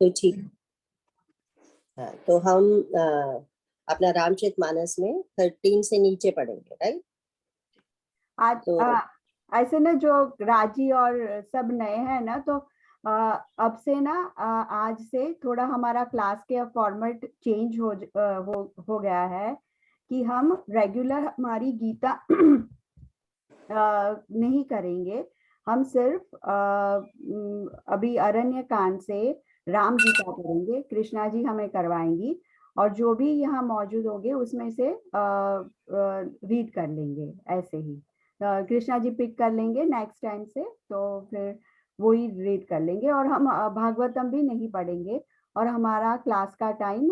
तो ठीक। हाँ, तो हम अपना रामचरितमानस में 13 से नीचे पढ़ेंगे, राइट? आज तो ऐसे ना जो राजी और सब नए हैं ना, तो अब से ना आज से थोड़ा हमारा क्लास के फॉर्मेट चेंज हो गया है कि हम रेगुलर हमारी गीता नहीं करेंगे। हम सिर्फ अभी अरण्य कांड से राम गीता करेंगे, कृष्णा जी हमें करवाएंगी, और जो भी यहाँ मौजूद होंगे उसमें से रीड कर लेंगे। ऐसे ही कृष्णा जी पिक कर लेंगे नेक्स्ट टाइम से, तो फिर वो ही रीड कर लेंगे। और हम भागवतम भी नहीं पढ़ेंगे, और हमारा क्लास का टाइम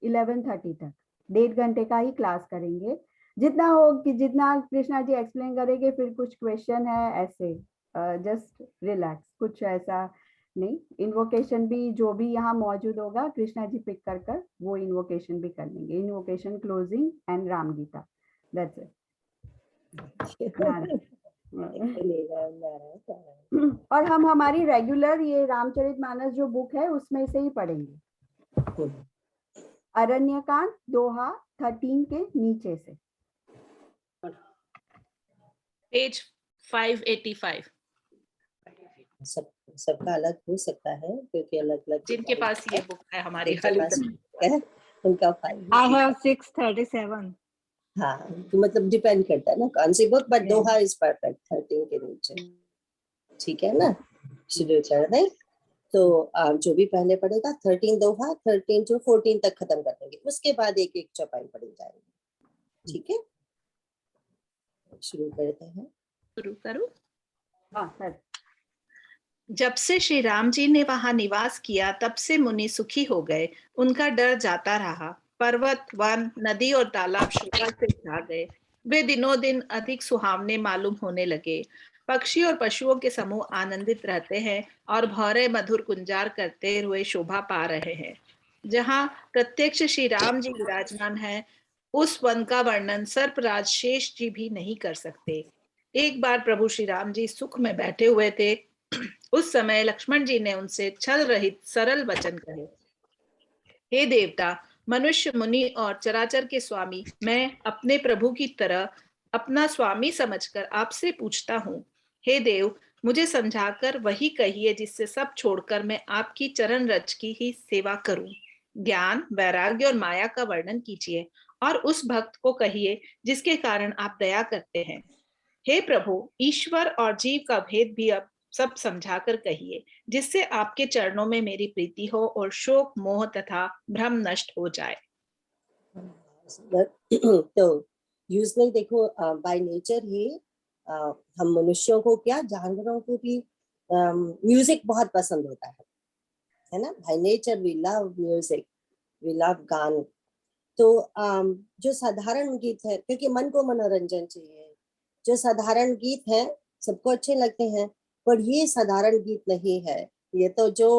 11:30 तक 1.5 घंटे का ही क्लास करेंगे। जितना हो कि जितना कृष्णा जी एक्सप्लेन करेंगे, फिर कुछ क्वेश्चन है ऐसे, जस्ट रिलैक्स, कुछ ऐसा नहीं। इन्वोकेशन भी जो भी यहाँ मौजूद होगा कृष्णा जी पिक कर कर वो इन्वोकेशन भी कर लेंगे। Invocation, closing and Ram Gita, that's it. और हम हमारी रेगुलर ये रामचरितमानस जो बुक है उसमें से ही पढ़ेंगे, अरण्यकांड दोहा 13 के नीचे से, पेज 585। सबका अलग हो सकता है क्योंकि अलग अलग जिनके पास ये बुक है हमारी है उनका 5। I have 637। हाँ, तो मतलब डिपेंड करता है ना कौन सी book, but doha is perfect 13 के नीचे, ठीक है ना? शुरू कर दें तो जो भी पहले पढ़ेगा 13 दोहा, 13 to 14 तक खत्म कर देंगे, उसके बाद एक एक चौपाई पढ़ी जाएगी, ठीक है? शुरू करते हैं। शुरू करूं? हाँ सर। जब से श्री राम जी ने वहां निवास किया तब से मुनि सुखी हो गए। उनका डर जाता रहा। पर्वत, वन, नदी और तालाब शोभा से छा गए। वे दिनों दिन अधिक सुहावने मालूम होने लगे। पक्षी और पशुओं के समूह आनंदित रहते हैं और भौरे मधुर कुंजार करते हुए शोभा पा रहे हैं। जहाँ प्रत्यक्ष श्री राम जी विराजमान है, उस वन का वर्णन सर्पराज शेष जी भी नहीं कर सकते। एक बार प्रभु श्री राम जी सुख में बैठे हुए थे। उस समय लक्ष्मण जी ने उनसे छल रहित सरल वचन कहे। हे देवता, मनुष्य, मुनि और चराचर के स्वामी, मैं अपने प्रभु की तरह अपना स्वामी समझकर आपसे पूछता हूँ। हे देव, मुझे समझाकर वही कहिए जिससे सब छोड़कर मैं आपकी चरण रज की ही सेवा करूं। ज्ञान, वैराग्य और माया का वर्णन कीजिए और उस भक्त को कहिए जिसके कारण आप दया करते हैं। हे प्रभु, ईश्वर और जीव का भेद भी अब सब समझाकर कहिए, जिससे आपके चरणों में मेरी प्रीति हो और शोक, मोह तथा भ्रम नष्ट हो जाए। तो यूजली देखो, बाय नेचर ही हम मनुष्यों को क्या, जानवरों को भी म्यूजिक बहुत पसंद होता है ना? By nature we love music, we love गान। तो जो साधारण गीत है, क्योंकि मन को मनोरंजन चाहिए, जो साधारण गीत है सबको अच्छे लगते हैं, पर ये साधारण गीत नहीं है। ये तो जो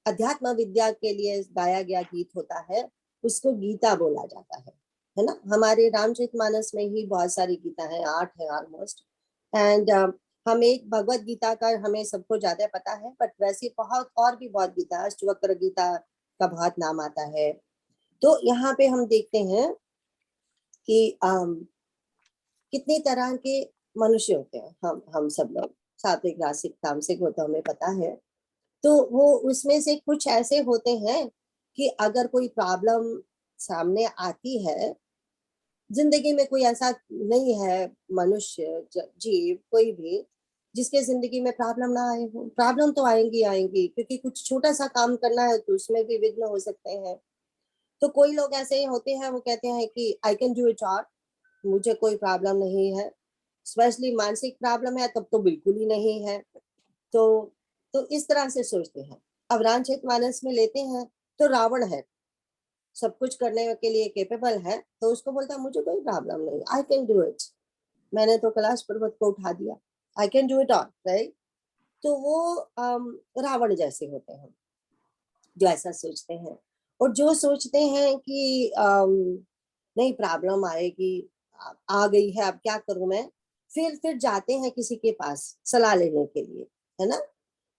अध्यात्म विद्या के लिए गाया गया गीत होता है उसको गीता बोला जाता है ना? हमारे रामचरितमानस में ही बहुत सारी गीता है, 8 है ऑलमोस्ट। एंड हम एक भगवत गीता का हमें सबको ज्यादा पता है, बट वैसे बहुत और भी बहुत गीता, अष्टवक्र गीता का बहुत नाम आता है। तो यहाँ पे हम देखते हैं कि कितनी तरह के मनुष्य होते हैं। हम सब लोग सात्विक, रासिक, तामसिक होते हैं, हमें पता है। तो वो उसमें से कुछ ऐसे होते हैं कि अगर कोई प्रॉब्लम सामने आती है जिंदगी में, कोई ऐसा नहीं है मनुष्य, जीव, कोई भी जिसके जिंदगी में प्रॉब्लम ना आए हो। प्रॉब्लम तो आएंगी आएंगी, क्योंकि कुछ छोटा सा काम करना है तो उसमें भी विघ्न हो सकते हैं। तो कोई लोग ऐसे होते हैं, वो कहते हैं कि I can do it all, मुझे कोई प्रॉब्लम नहीं है। स्पेशली मानसिक प्रॉब्लम है तब तो बिल्कुल ही नहीं है। तो इस तरह से सोचते हैं। अब रामचरितमानस में लेते हैं तो रावण है, सब कुछ करने के लिए केपेबल है, तो उसको बोलता है मुझे कोई प्रॉब्लम नहीं, आई कैन डू इट, मैंने तो कैलाश पर्वत को उठा दिया, I can do it all, right? तो वो रावण जैसे होते हैं जो ऐसा सोचते हैं। और जो सोचते हैं कि नहीं प्रॉब्लम आएगी, आ गई है, अब क्या करूं मैं, फिर जाते हैं किसी के पास सलाह लेने के लिए, है ना?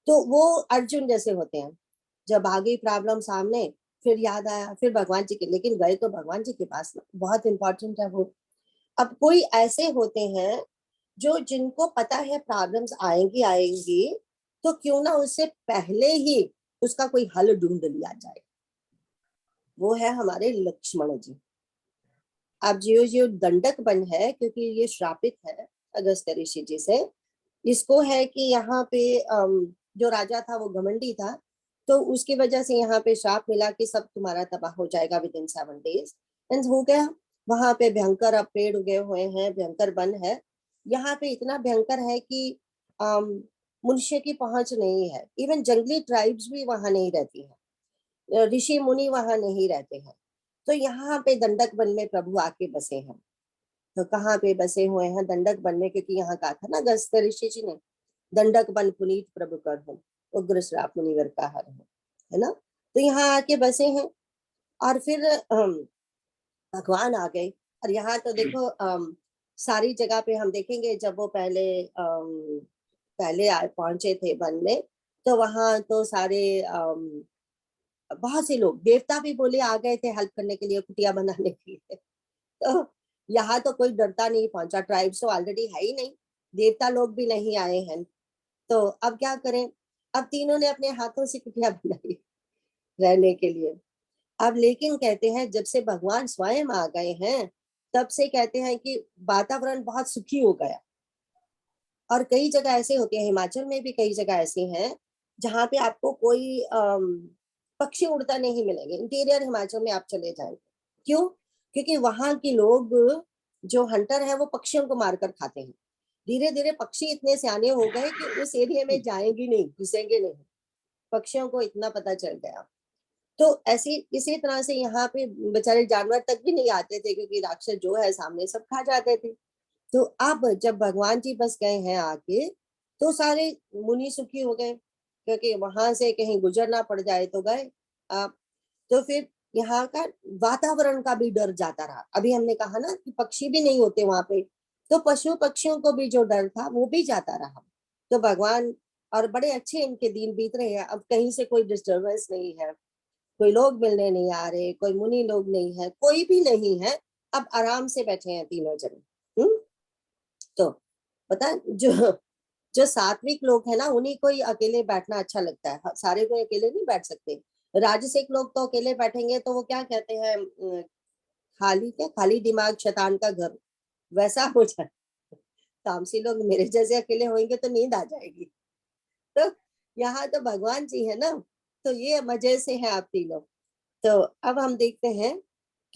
तो वो अर्जुन जैसे होते हैं। जब आ गई प्रॉब्लम सामने, फिर याद आया, फिर भगवान जी के, लेकिन गए तो भगवान जी के पास ना, बहुत इंपॉर्टेंट है वो। अब कोई ऐसे होते हैं जो जिनको पता है प्रॉब्लम्स आएंगी आएंगी, तो क्यों ना उससे पहले ही उसका कोई हल ढूंढ लिया जाए। वो है हमारे लक्ष्मण जी। अब जो जो दंडक वन है, क्योंकि ये श्रापित है अगस्त ऋषि जी से, इसको है कि यहाँ पे जो राजा था वो घमंडी था, तो उसकी वजह से यहाँ पे श्राप मिला कि सब तुम्हारा तबाह हो जाएगा विद इन 7 days। एंड हो गया। वहां पे भयंकर अब पेड़ उगे हुए हैं, भयंकर वन है। यहाँ पे इतना भयंकर है कि मनुष्य की पहुंच नहीं है, इवन जंगली ट्राइब्स भी वहां नहीं रहती है, ऋषि मुनि वहां नहीं रहते हैं। तो यहाँ पे दंडक वन में प्रभु आके बसे हैं। तो कहाँ पे बसे हुए हैं? दंडक वन में, क्योंकि यहाँ कहा था ना अगस्त ऋषि जी ने, दंडक वन पुनीत प्रभु कर हो, उग्र श्राप मुनिवर का हर हो, है ना। तो यहाँ आके बसे हैं। और फिर भगवान आ गए। और यहाँ तो देखो सारी जगह पे हम देखेंगे, जब वो पहले पहुंचे थे वन में, तो वहां तो सारे बहुत से लोग, देवता भी बोले आ गए थे हेल्प करने के लिए, कुटिया बनाने के लिए। तो यहाँ तो कोई डरता नहीं पहुंचा, ट्राइब्स तो ऑलरेडी है ही नहीं, देवता लोग भी नहीं आए हैं। तो अब क्या करें? अब तीनों ने अपने हाथों से कुटिया बनाई रहने के लिए। अब लेकिन कहते हैं जब से भगवान स्वयं आ गए हैं, तब से कहते हैं कि वातावरण बहुत सुखी हो गया। और कई जगह ऐसे होते हैं, हिमाचल में भी कई जगह ऐसी हैं जहाँ पे आपको कोई पक्षी उड़ता नहीं मिलेंगे। इंटीरियर हिमाचल में आप चले जाएंगे, क्यों? क्योंकि वहां के लोग जो हंटर है वो पक्षियों को मारकर खाते हैं। धीरे धीरे पक्षी इतने सियाने हो गए कि उस एरिया में जाएंगे नहीं, घुसेंगे नहीं, पक्षियों को इतना पता चल गया। तो ऐसी इसी तरह से यहाँ पे बेचारे जानवर तक भी नहीं आते थे, क्योंकि राक्षस जो है सामने सब खा जाते थे। तो अब जब भगवान जी बस गए हैं आके, तो सारे मुनि सुखी हो गए, क्योंकि वहां से कहीं गुजरना पड़ जाए तो गए। अब तो फिर यहाँ का वातावरण का भी डर जाता रहा। अभी हमने कहा ना कि पक्षी भी नहीं होते वहां पे, तो पशु पक्षियों को भी जो डर था वो भी जाता रहा। तो भगवान, और बड़े अच्छे इनके दिन बीत रहे हैं। अब कहीं से कोई डिस्टर्बेंस नहीं है, कोई लोग मिलने नहीं आ रहे, कोई मुनि लोग नहीं है, कोई भी नहीं है। अब आराम से बैठे हैं तीनों जने। तो पता है, जो जो सात्विक लोग है ना, उन्हीं को ही अकेले बैठना अच्छा लगता है, सारे कोई अकेले नहीं बैठ सकते। राजसिक लोग तो अकेले बैठेंगे तो वो क्या कहते हैं, खाली दिमाग शैतान का घर, वैसा हो जाए। तामसी लोग मेरे जैसे अकेले होंगे तो नींद आ जाएगी। तो यहाँ तो भगवान जी है ना, तो ये मजे से है आप तीनों। तो अब हम देखते हैं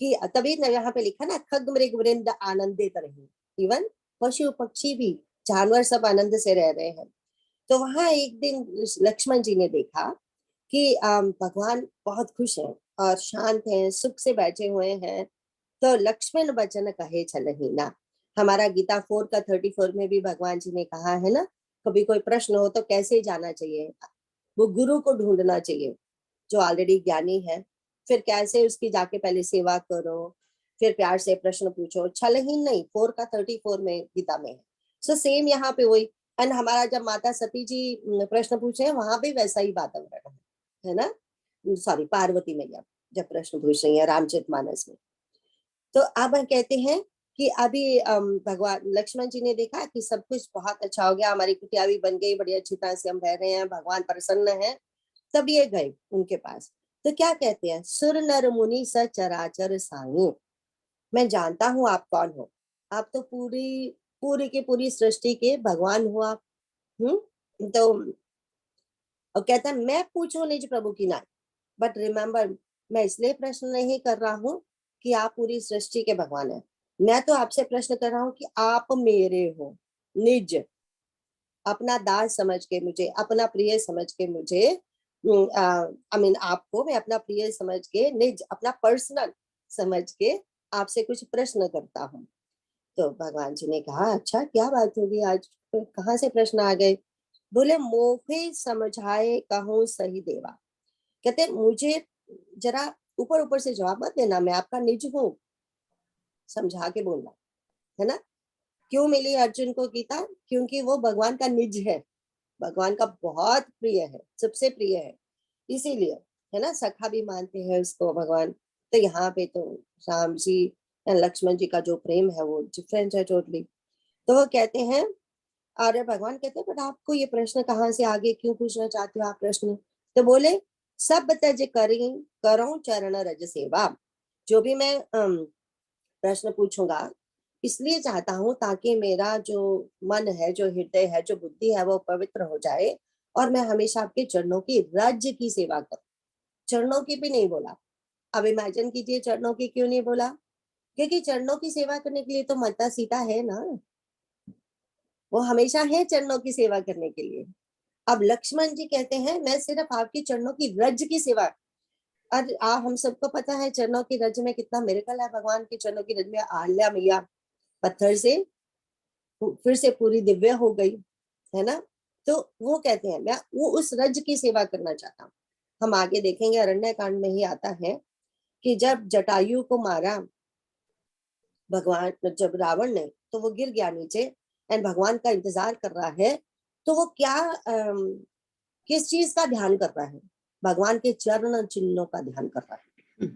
कि तभी ना यहाँ पे लिखा ना, खग मृग वृंद आनंदित रहे, इवन पशु पक्षी भी, जानवर सब आनंद से रह रहे हैं। तो वहां एक दिन लक्ष्मण जी ने देखा कि भगवान बहुत खुश हैं और शांत हैं, सुख से बैठे हुए हैं। तो लक्ष्मण वचन कहे छलही ना, हमारा गीता 4 का 34 में भी भगवान जी ने कहा है ना, कभी कोई प्रश्न हो तो कैसे जाना चाहिए, वो गुरु को ढूंढना चाहिए जो ऑलरेडी ज्ञानी है। फिर कैसे उसकी जाके पहले सेवा करो, फिर प्यार से प्रश्न पूछो, छलहीन नहीं, 4 का 34 में गीता में है। सो सेम यहाँ पे वही। एंड हमारा जब माता सती जी प्रश्न पूछे हैं, वहां भी वैसा ही वातावरण है ना। सॉरी, पार्वती मैया जब प्रश्न पूछ रही है रामचरितमानस में। तो अब हम कहते हैं कि अभी भगवान लक्ष्मण जी ने देखा कि सब कुछ बहुत अच्छा हो गया, हमारी कुटिया भी बन गई, बड़ी अच्छी तरह से हम रह रहे हैं, भगवान प्रसन्न है। तब ये गए उनके पास। तो क्या कहते हैं, सुर नर मुनि सचराचर साई, मैं जानता हूं आप कौन हो, आप तो पूरी पूरी की पूरी सृष्टि के भगवान हो आप। तो और कहता है मैं पूछूं निज प्रभु की नाई, बट रिमेम्बर, मैं इसलिए प्रश्न नहीं कर रहा हूँ कि आप पूरी सृष्टि के भगवान हैं, मैं तो आपसे प्रश्न कर रहा हूँ कि आप मेरे हो, निज, अपना दास समझ के मुझे, अपना प्रिय समझ के मुझे, आई मीन आपको मैं अपना प्रिय समझ के, निज अपना पर्सनल समझ के आपसे कुछ प्रश्न करता हूँ। तो भगवान जी ने कहा अच्छा क्या बात होगी आज, कहाँ से प्रश्न आ गए? बोले मोहे समझाए कहूँ सही देवा, कहते मुझे जरा ऊपर ऊपर से जवाब मत देना, मैं आपका निज हूँ, समझा के बोलना, है ना। क्यों मिली अर्जुन को गीता? क्योंकि वो भगवान का निज है, भगवान का बहुत प्रिय है, सबसे प्रिय है। इसीलिए, है ना, सखा भी मानते हैं उसको भगवान। तो यहाँ पे तो राम जी एंड लक्ष्मण जी का जो प्रेम है वो डिफरेंट है टोटली। तो वो कहते हैं, और भगवान कहते हैं, बट आपको ये प्रश्न कहाँ से आगे क्यों पूछना चाहते हो आप प्रश्न? तो बोले, सब तज करी करो चरण रज सेवा। जो भी मैं प्रश्न पूछूंगा इसलिए चाहता हूँ ताकि मेरा जो मन है, जो हृदय है, जो बुद्धि है वो पवित्र हो जाए, और मैं हमेशा आपके चरणों की रज की सेवा करूं। चरणों की भी नहीं बोला। अब इमेजिन कीजिए चरणों की क्यों नहीं बोला, क्योंकि चरणों की सेवा करने के लिए तो माता सीता है ना, वो हमेशा है चरणों की सेवा करने के लिए। अब लक्ष्मण जी कहते हैं, मैं सिर्फ आपकी चरणों की रज की सेवा। और हम सबको पता है चरणों की रज में कितना मिरेकल है। भगवान की चरणों की रज में आल्या मैया पत्थर से फिर से पूरी दिव्य हो गई, है ना। तो वो कहते हैं मैं वो उस रज की सेवा करना चाहता हूँ। हम आगे देखेंगे, अरण्य कांड में ही आता है कि जब जटायु को मारा भगवान, जब रावण ने, तो वो गिर गया नीचे एंड भगवान का इंतजार कर रहा है। तो वो क्या किस चीज का ध्यान कर रहा है? भगवान के चरण चिन्हों का ध्यान कर रहा है।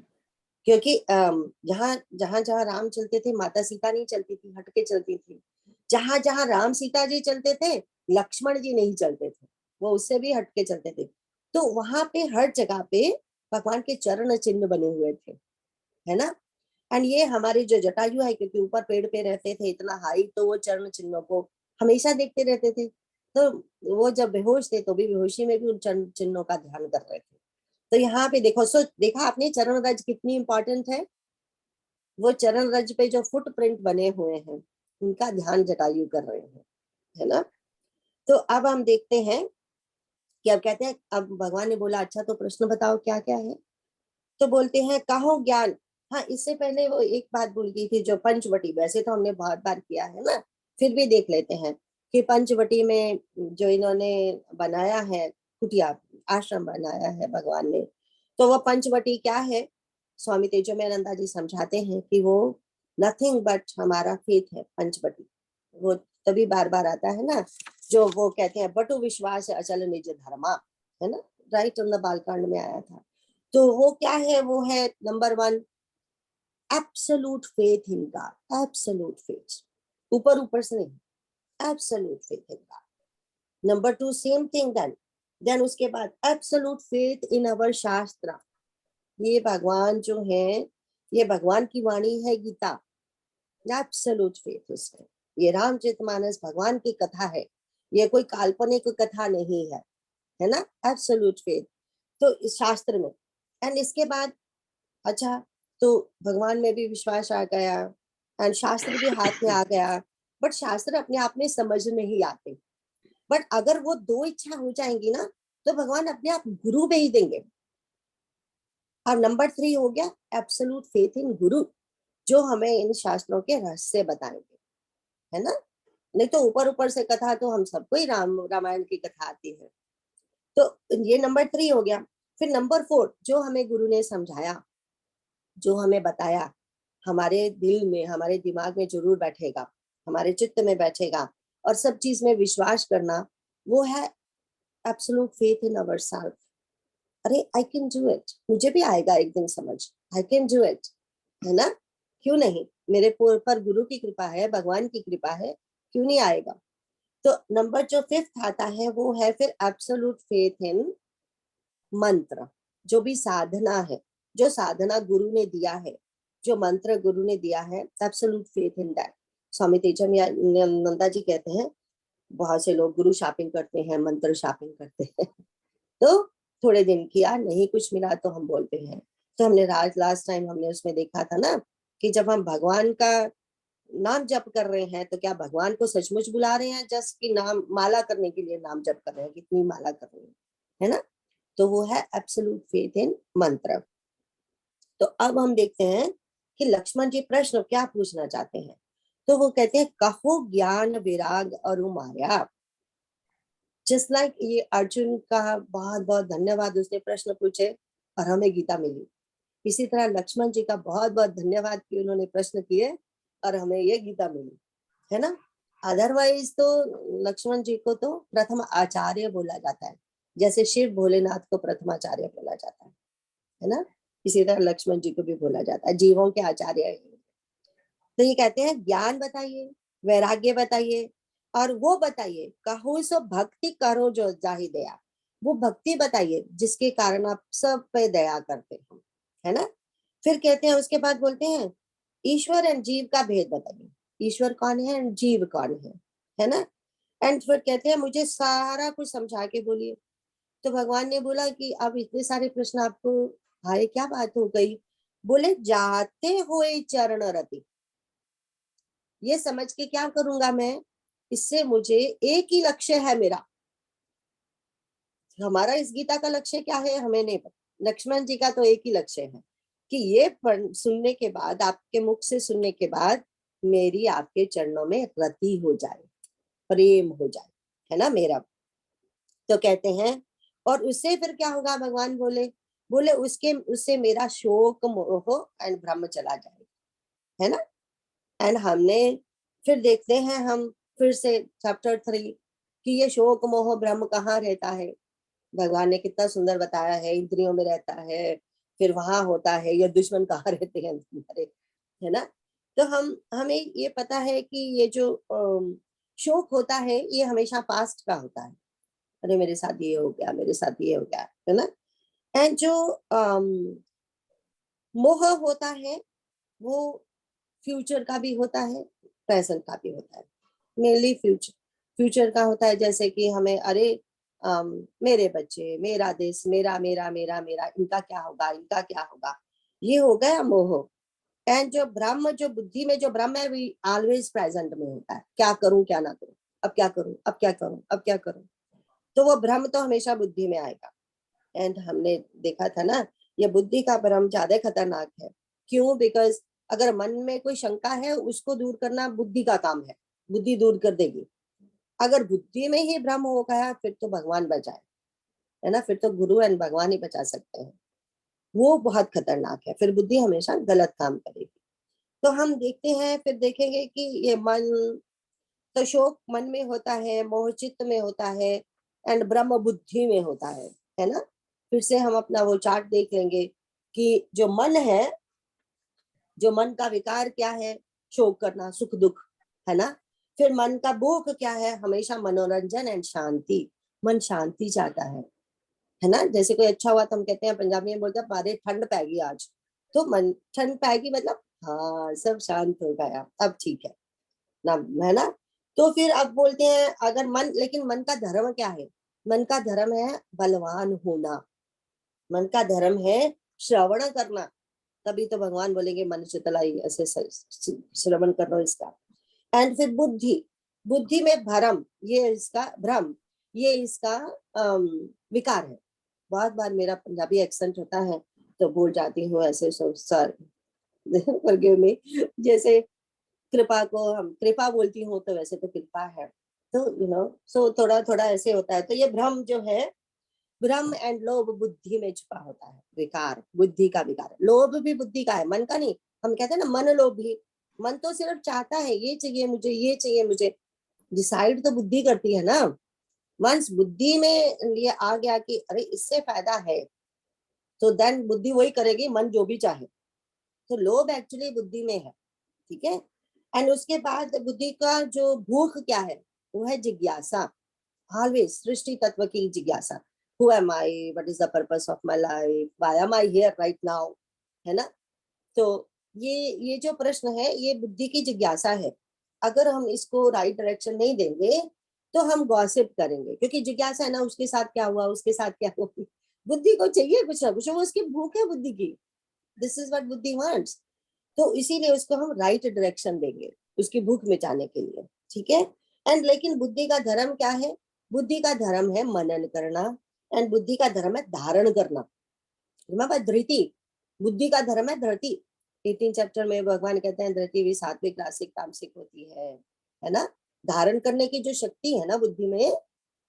क्योंकि जहां जहां जहां राम चलते थे माता सीता नहीं चलती थी, हटके चलती थी। जहां जहां राम सीता जी चलते थे लक्ष्मण जी नहीं चलते थे, वो उससे भी हटके चलते थे। तो वहां पे हर जगह पे भगवान के चरण चिन्ह बने हुए थे, है ना। एंड ये हमारे जो जटायु है, क्योंकि ऊपर पेड़ पे रहते थे इतना हाई, तो वो चरण चिन्हों को हमेशा देखते रहते थे। तो वो जब बेहोश थे तो भी बेहोशी में भी उन चरण चिन्हों का ध्यान कर रहे थे। तो यहाँ पे देखो, सो देखा आपने चरण रज कितनी इंपॉर्टेंट है। वो चरण रज पे जो फुट प्रिंट बने हुए हैं उनका ध्यान जटायु कर रहे हैं, है ना। तो अब हम देखते हैं कि अब कहते हैं, अब भगवान ने बोला अच्छा तो प्रश्न बताओ क्या क्या है। तो बोलते हैं कहो ज्ञान। हाँ, इससे पहले वो एक बात भूल गई थी, जो पंचवटी, वैसे तो हमने बहुत बार किया है ना, फिर भी देख लेते हैं कि पंचवटी में जो इन्होंने बनाया है कुटिया, आश्रम बनाया है भगवान ने, तो वो पंचवटी क्या है? स्वामी तेजोमयानंदा जी समझाते हैं कि वो नथिंग बट हमारा फेथ है पंचवटी। वो तभी बार बार आता है ना, जो वो कहते हैं बटु विश्वास अचल निज धर्मा, है ना, राइट ऑन द बालकांड में आया था। तो वो क्या है? वो है number 1 absolute faith in God, absolute faith, ऊपर ऊपर से नहीं, absolute faith in God. Number 2 same thing, then उसके बाद एब्सोल्यूट फेथ इन अवर शास्त्र। ये भगवान जो है, ये भगवान की वाणी है गीता, एब्सोल्यूट फेथ उसमें। ये रामचरितमानस भगवान की कथा है, ये कोई काल्पनिक कथा नहीं है ना, एब्सोल्यूट फेथ। तो इस शास्त्र में, एंड इसके बाद अच्छा, तो भगवान में भी विश्वास आ गया एंड शास्त्र भी हाथ में आ गया। बट शास्त्र अपने आप में समझ नहीं आते, बट अगर वो 2 इच्छा हो जाएंगी ना तो भगवान अपने आप गुरु भेज देंगे। और नंबर 3 हो गया एब्सोल्यूट फेथ इन गुरु, जो हमें इन शास्त्रों के रहस्य बताएंगे, है ना। नहीं तो ऊपर ऊपर से कथा तो हम सबको ही रामायण की कथा आती है। तो ये नंबर 3 हो गया। फिर नंबर 4, जो हमें गुरु ने समझाया, जो हमें बताया, हमारे दिल में, हमारे दिमाग में जरूर बैठेगा, हमारे चित्त में बैठेगा, और सब चीज में विश्वास करना, वो है एब्सोल्यूट फेथ इन अवरसेल्फ। अरे आई कैन डू इट, मुझे भी आएगा एक दिन समझ, आई कैन डू इट, है ना। क्यों नहीं, मेरे पर गुरु की कृपा है, भगवान की कृपा है, क्यों नहीं आएगा। तो नंबर जो 5th आता है वो है फिर एब्सोल्यूट फेथ इन मंत्र। जो भी साधना है, जो साधना गुरु ने दिया है, जो मंत्र गुरु ने दिया है, एब्सोल्यूट फेथ इन दैट। स्वामी तेजोमयानंदा जी कहते हैं, बहुत से लोग गुरु शॉपिंग करते हैं, मंत्र शॉपिंग करते हैं। तो थोड़े दिन किया, नहीं कुछ मिला तो हम बोलते हैं। तो हमने लास्ट टाइम हमने उसमें देखा था ना कि जब हम भगवान का नाम जप कर रहे हैं तो क्या भगवान को सचमुच बुला रहे हैं, जस्ट कि नाम माला करने के लिए नाम जप कर रहे हैं, कितनी माला कर रहे हैं, है ना। तो वो है एब्सोल्यूट फेथ इन मंत्र। तो अब हम देखते हैं कि लक्ष्मण जी प्रश्न क्या पूछना चाहते हैं। तो वो कहते हैं कहो ज्ञान विराग और माया। जस्ट लाइक ये अर्जुन का बहुत बहुत धन्यवाद, उसने प्रश्न पूछे और हमें गीता मिली। इसी तरह लक्ष्मण जी का बहुत बहुत धन्यवाद कि उन्होंने प्रश्न किए और हमें ये गीता मिली, है ना। अदरवाइज तो लक्ष्मण जी को तो प्रथम आचार्य बोला जाता है, जैसे शिव भोलेनाथ को प्रथमाचार्य बोला जाता है ना, इसी तरह लक्ष्मण जी को भी बोला जाता है, जीवों के आचार्य है। तो ये कहते हैं ज्ञान बताइए, वैराग्य बताइए, और वो बताइए कहो सो भक्ति करो जो जाहि दया, वो भक्ति बताइए जिसके कारण आप सब पे दया करते हो, है ना। फिर कहते हैं, उसके बाद बोलते हैं ईश्वर एंड जीव का भेद बताइए, ईश्वर कौन है एंड जीव कौन है ना। एंड फिर कहते हैं मुझे सारा कुछ समझा के बोलिए। तो भगवान ने बोला कि अब इतने सारे प्रश्न आपको आए, क्या बात हो गई। बोले जाते हुए चरण रति, ये समझ के क्या करूंगा मैं, इससे मुझे एक ही लक्ष्य है मेरा। हमारा इस गीता का लक्ष्य क्या है हमें नहीं पता, लक्ष्मण जी का तो एक ही लक्ष्य है कि ये सुनने के बाद, आपके मुख से सुनने के बाद मेरी आपके चरणों में रति हो जाए, प्रेम हो जाए, है ना मेरा। तो कहते हैं और उससे फिर क्या होगा, भगवान बोले उससे मेरा शोक मोह एंड भ्रम चला जाए, है ना। एंड हमने फिर देखते हैं हम फिर से चैप्टर 3 कि ये शोक मोह भ्रम कहाँ रहता है। भगवान ने कितना सुंदर बताया है, इंद्रियों में रहता है, फिर वहां होता है, ये दुश्मन कहाँ रहते हैं हमारे, है ना। तो हमें ये पता है कि ये जो शोक होता है ये हमेशा पास्ट का होता है, अरे मेरे साथ ये हो गया, मेरे साथ ये हो गया, है ना। एंड जो मोह होता है वो फ्यूचर का भी होता है, प्रेजेंट का भी होता है। मेनली फ्यूचर का होता है, जैसे कि हमें अरे मेरे बच्चे, मेरा देश, मेरा मेरा मेरा मेरा, इनका क्या होगा, इनका क्या होगा, ये हो गया मोह। एंड जो ब्रह्म, जो बुद्धि में जो ब्रह्म है वो ऑलवेज प्रेजेंट में होता है, क्या करूं क्या ना करूं, अब क्या करूं, अब क्या करूं, अब क्या करूं। तो वो भ्रम तो हमेशा बुद्धि में आएगा। एंड हमने देखा था ना, ये बुद्धि का भ्रम ज्यादा खतरनाक है। क्यों? बिकॉज अगर मन में कोई शंका है उसको दूर करना बुद्धि का काम है, बुद्धि दूर कर देगी। अगर बुद्धि में ही भ्रम हो गया फिर तो भगवान बचाए, है ना, फिर तो गुरु एंड भगवान ही बचा सकते हैं। वो बहुत खतरनाक है, फिर बुद्धि हमेशा गलत काम करेगी। तो हम देखते हैं, फिर देखेंगे कि ये मन, तो शोक मन में होता है, मोह चित्त में होता है, एंड ब्रह्म बुद्धि में होता है ना। फिर से हम अपना वो चार्ट देख लेंगे कि जो मन है, जो मन का विकार क्या है, शोक करना, सुख दुख, है ना। फिर मन का भूख क्या है, हमेशा मनोरंजन एंड शांति, मन शांति चाहता है ना। जैसे कोई अच्छा हुआ तो हम कहते हैं, पंजाबी में बोलते हैं बारे ठंड पैगी आज, तो मन ठंड पैगी मतलब हाँ सब शांत हो गया, अब ठीक है ना, है ना। तो फिर अब बोलते हैं अगर मन, लेकिन मन का धर्म क्या है, मन का धर्म है बलवान होना, मन का धर्म है श्रवण करना। तभी तो भगवान बोलेंगे मन चितलाई, ऐसे श्रवण करो इसका। एंड फिर बुद्धि, बुद्धि में भ्रम, ये इसका भ्रम, ये इसका विकार है। बहुत बार मेरा पंजाबी एक्सेंट होता है तो भूल जाती हूँ ऐसे, सर फॉरगिव मी। जैसे कृपा को हम कृपा बोलती हूँ तो वैसे तो कृपा है, तो सो थोड़ा थोड़ा ऐसे होता है। तो ये भ्रम जो है, भ्रम एंड लोभ बुद्धि में छुपा होता है, विकार, बुद्धि का विकार। लोभ भी बुद्धि का है, मन का नहीं। हम कहते हैं ना मन लोभी, मन तो सिर्फ चाहता है ये चाहिए मुझे, ये चाहिए मुझे, डिसाइड तो बुद्धि करती है ना। वंस बुद्धि में ये आ गया कि अरे इससे फायदा है, तो देन बुद्धि वही करेगी, मन जो भी चाहे। तो लोभ एक्चुअली बुद्धि में है, ठीक है। एंड उसके बाद बुद्धि का जो भूख क्या है, वो है जिज्ञासा, ऑलवेज सृष्टि तत्व की जिज्ञासा। Who am I, what is the purpose of my life, why am I hear right now, है ना। तो ये जो प्रश्न है ये बुद्धि की जिज्ञासा है। अगर हम इसको राइट डायरेक्शन नहीं देंगे तो हम गॉसिप करेंगे, क्योंकि जिज्ञासा है ना, उसके साथ क्या हुआ, उसके साथ क्या हुआ। बुद्धि को चाहिए कुछ ना कुछ, वो उसकी भूख है बुद्धि की, दिस इज व्हाट बुद्धि वांट्स। तो इसीलिए उसको हम राइट डायरेक्शन देंगे उसकी भूख मिटाने के लिए, ठीक है। एंड लेकिन बुद्धि का धर्म क्या है, बुद्धि का धर्म है मनन करना, एंड बुद्धि का धर्म है धारण करना। धृति, बुद्धि का धर्म है धृति। 18 चैप्टर में भगवान कहते हैं धृति भी सात्विक रासिक तामसिक होती है ना। धारण करने की जो शक्ति है ना बुद्धि में,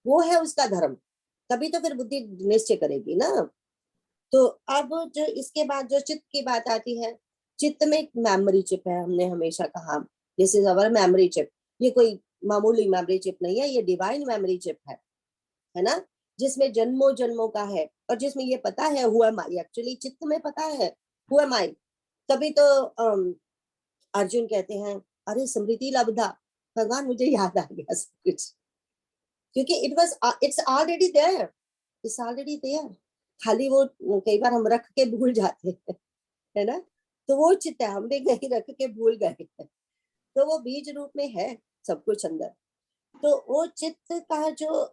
वो है उसका धर्म, तभी तो फिर बुद्धि निश्चय करेगी ना। तो अब जो इसके बाद जो चित्त की बात आती है, चित्त में एक मेमोरी चिप है, हमने हमेशा कहा this is our memory chip. ये कोई मामूली मेमोरी चिप नहीं है, ये डिवाइन मेमोरी चिप है ना। जिसमें जन्मों जन्मों का है और जिसमें ये पता है हु एम आई, एक्चुअली चित्त में पता है हु एम आई। तभी तो अर्जुन कहते हैं अरे स्मृति लब्धा, भगवान मुझे याद आ गया सब कुछ, क्योंकि it's already there, it's already there. खाली वो कई बार हम रख के भूल जाते हैं, है ना, तो वो चित्त है, हमने कहीं रख के भूल गए, तो वो बीज रूप में है सब कुछ अंदर। तो वो चित्त का जो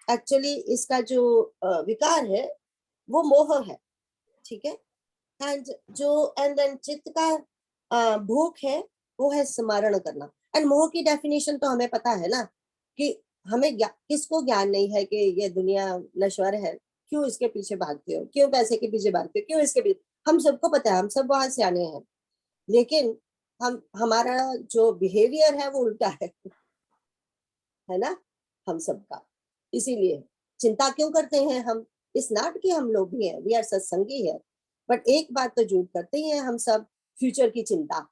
एक्चुअली इसका जो विकार है वो मोह है, ठीक है। एंड देन चित्त का भूख है वो है स्मरण करना। एंड मोह की डेफिनेशन तो हमें पता है ना, कि हमें किसको ज्ञान नहीं है कि ये दुनिया नश्वर है, क्यों इसके पीछे भागते हो, क्यों पैसे के पीछे भागते हो, क्यों इसके पीछे, हम सबको पता है, हम सब बहुत सियाने हैं, लेकिन हमारा जो बिहेवियर है वो उल्टा है ना, हम सबका। इसीलिए चिंता क्यों करते हैं हम, इस नाट की हम लोग भी हैं, वी आर सत्संगी है, बट एक बात तो जरूर करते ही हैं हम सब, फ्यूचर की चिंता।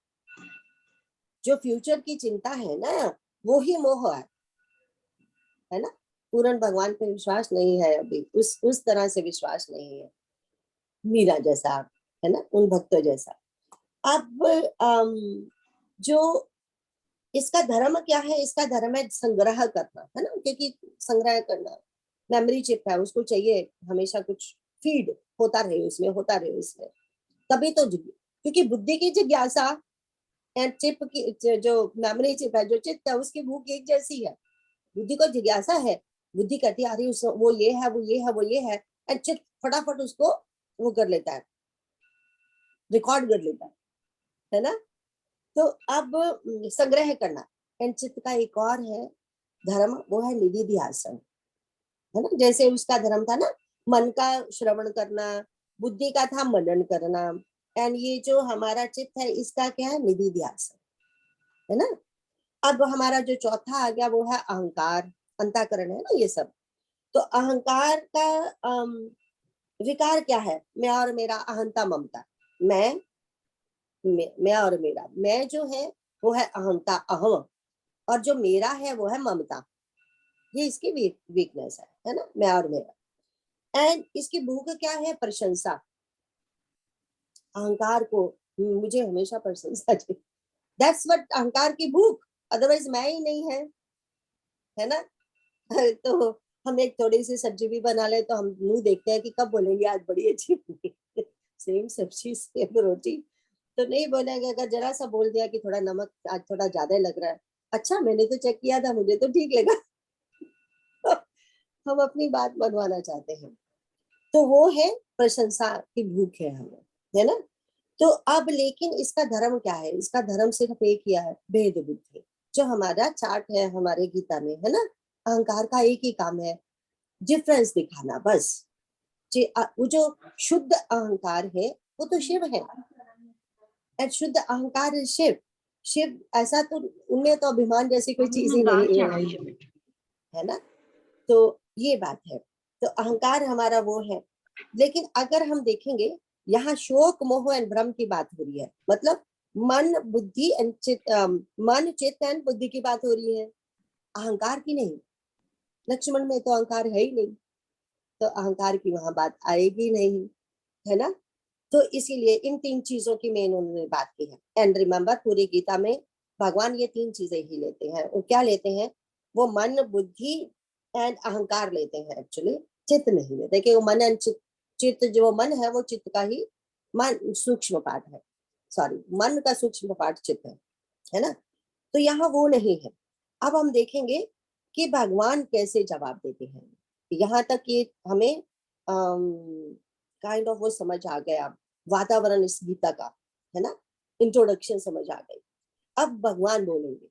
जो फ्यूचर की चिंता है ना वो ही मोह है ना। पूर्ण भगवान पे विश्वास नहीं है अभी, उस तरह से विश्वास नहीं है मीरा जैसा, है ना, उन भक्तों जैसा। अब जो इसका धर्म क्या है, इसका धर्म है संग्रह करना, है ना, क्योंकि संग्रह करना, मेमोरी चिप है, उसको चाहिए हमेशा कुछ फीड होता रहे उसमें, होता रहे उसमें, तभी तो क्योंकि बुद्धि की जिज्ञासा एंड चिप की जो मेमोरी चिप है, जो चित्त है, उसकी भूख एक जैसी है। बुद्धि को जिज्ञासा है, बुद्धि कहती है अरे वो ये है, वो ये है, वो ये है, एंड चित्त फटाफट उसको वो कर लेता है, रिकॉर्ड कर लेता है ना। तो अब संग्रह करना, एंड चित्त का एक और है धर्म, वो है निधि ध्यासन, है ना। जैसे उसका धर्म था ना मन का श्रवण करना, बुद्धि का था मनन करना, एंड ये जो हमारा चित्त है इसका क्या है, निधि ध्यासन, है ना। अब हमारा जो चौथा आ गया वो है अहंकार, अंतःकरण, है ना ये सब। तो अहंकार का विकार क्या है, मैं और मेरा, अहंता ममता, मैं और मेरा, मैं जो है वो है अहंता अहम, और जो मेरा है वो है ममता, ये इसकी वीकनेस है ना, मैं और मेरा। एंड इसकी भूख क्या है, प्रशंसा। अहंकार को मुझे हमेशा प्रशंसा चाहिए, दैट्स व्हाट अहंकार की भूख, अदरवाइज मैं ही नहीं है ना। तो हम एक थोड़ी सी सब्जी भी बना ले तो हम मुंह देखते हैं कि कब बोलेंगे आज बड़ी अच्छी बनी, सेम सब्जी सेम रोटी, तो नहीं बोलेंगे। अगर जरा सा बोल दिया कि थोड़ा नमक आज थोड़ा ज्यादा लग रहा है, अच्छा मैंने तो चेक किया था, मुझे तो ठीक लगा। हम अपनी बात मनवाना चाहते हैं, तो वो है प्रशंसा की भूख है हमें, है ना। तो अब लेकिन इसका धर्म क्या है, इसका धर्म सिर्फ एक ही है, भेद बुद्धि, जो हमारा चार्ट है हमारे गीता में, है ना। अहंकार का एक ही काम है, डिफरेंस दिखाना बस। वो जो शुद्ध अहंकार है वो तो शिव है, और शुद्ध अहंकार शिव, शिव ऐसा तो उनमें तो अभिमान जैसी कोई चीज ही नहीं है ना। तो ये बात है, तो अहंकार हमारा वो है। लेकिन अगर हम देखेंगे यहाँ शोक मोह एंड भ्रम की बात हो रही है, मतलब मन बुद्धि एंड मन चित्त एंड बुद्धि की बात हो रही है, अहंकार की नहीं। लक्ष्मण में तो अहंकार है ही नहीं, तो अहंकार की वहां बात आएगी नहीं, है ना। तो इसीलिए इन तीन चीजों की मेन उन्होंने बात की है। एंड रिमेम्बर पूरी गीता में भगवान ये तीन चीजें ही लेते हैं, और क्या लेते हैं, वो मन बुद्धि एंड अहंकार लेते हैं, एक्चुअली चित्त नहीं लेते, कि वो मन एंड चित्त, जो मन है वो चित्त का ही मन सूक्ष्म पार्ट है, सॉरी मन का सूक्ष्म पार्ट चित्त है ना। तो यहाँ वो नहीं है। अब हम देखेंगे कि भगवान कैसे जवाब देते हैं, यहाँ तक कि हमें काइंड ऑफ वो समझ आ गया, वातावरण इस गीता का, है ना, इंट्रोडक्शन समझ आ गई। अब भगवान बोलेंगे,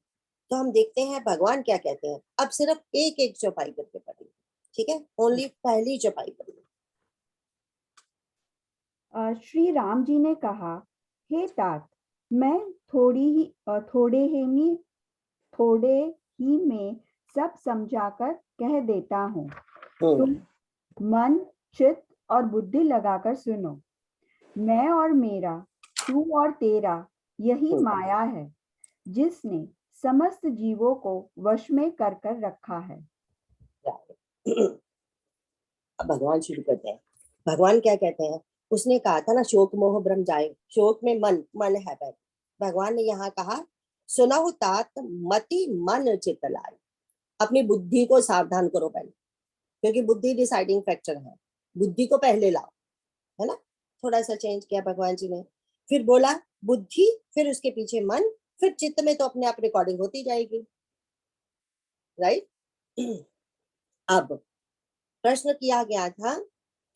तो हम देखते हैं भगवान क्या कहते हैं। अब सिर्फ एक एक चौपाई करके पढ़ेंगे, ठीक है, ओनली पहली चौपाई करेंगे। श्री राम जी ने कहा, हे तात, मैं थोड़े ही में सब समझाकर कह देता हूँ, तुम मन चित्त और बुद्धि लगाकर सुनो। मैं और मेरा, तू और तेरा, यही माया है जिसने समस्त जीवों को वश में कर रखा है। अब भगवान शुरू करते हैं। भगवान क्या कहते हैं, उसने कहा था ना शोक मोह भ्रम जाए, शोक में मन, मन है पहले। भगवान ने यहाँ कहा सुनहु तात मति मन चित लाई, अपनी बुद्धि को सावधान करो पहले, क्योंकि बुद्धि डिसाइडिंग फैक्टर है, बुद्धि को पहले लाओ, है ना। थोड़ा सा चेंज किया भगवान जी ने, फिर बोला बुद्धि, फिर उसके पीछे मन, फिर चित्त में तो अपने आप रिकॉर्डिंग होती जाएगी, राइट। अब प्रश्न किया गया था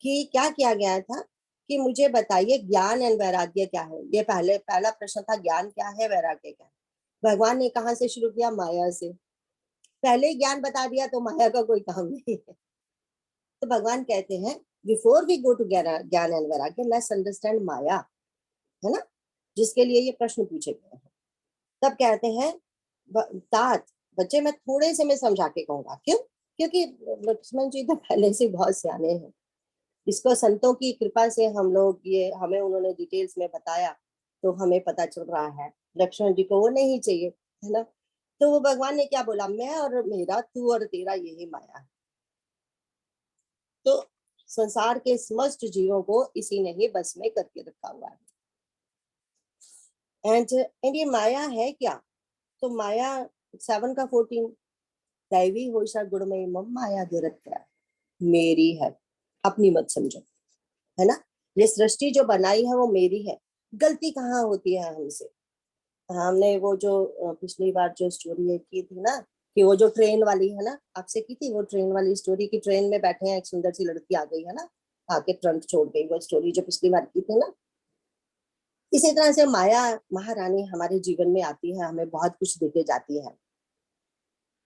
कि क्या किया गया था कि मुझे बताइए ज्ञान एंड वैराग्य क्या है। ये पहला प्रश्न था, ज्ञान क्या है, वैराग्य क्या है। भगवान ने कहां से शुरू किया, माया से। पहले ही ज्ञान बता दिया तो माया का कोई काम नहीं है। तो भगवान कहते हैं बिफोर वी गो टू ज्ञान एंड वैराग्य, लेट्स अंडरस्टैंड माया, है ना, जिसके लिए ये प्रश्न पूछे गए हैं। तब कहते हैं तात, बच्चे मैं थोड़े से मैं समझा के कहूंगा, क्यों, क्योंकि लक्ष्मण जी तो पहले से बहुत सियाने हैं। इसको संतों की कृपा से हम लोग, ये हमें उन्होंने डिटेल्स में बताया तो हमें पता चल रहा है। लक्ष्मण जी को वो नहीं चाहिए, है ना। तो वो भगवान ने क्या बोला, मैं और मेरा, तू और तेरा, यही माया है। तो संसार के समस्त जीवों को इसी ने ही बस में करके रखा हुआ है। एंड ये माया है क्या, तो माया 7 का 14, दैवी होशा गुणमयी मम माया दुरत्या, मेरी है, अपनी मत समझो, है ना। ये सृष्टि जो बनाई है वो मेरी है। गलती कहाँ होती है हमसे, हमने वो जो पिछली बार जो स्टोरी की थी ना, कि वो जो ट्रेन वाली है ना, आपसे की थी वो ट्रेन वाली स्टोरी, की ट्रेन में बैठे हैं, एक सुंदर सी लड़की आ गई है ना, आके ट्रंक छोड़ गई, वो स्टोरी जो पिछली बार की थी ना। इसी तरह से माया महारानी हमारे जीवन में आती है, हमें बहुत कुछ देके जाती है,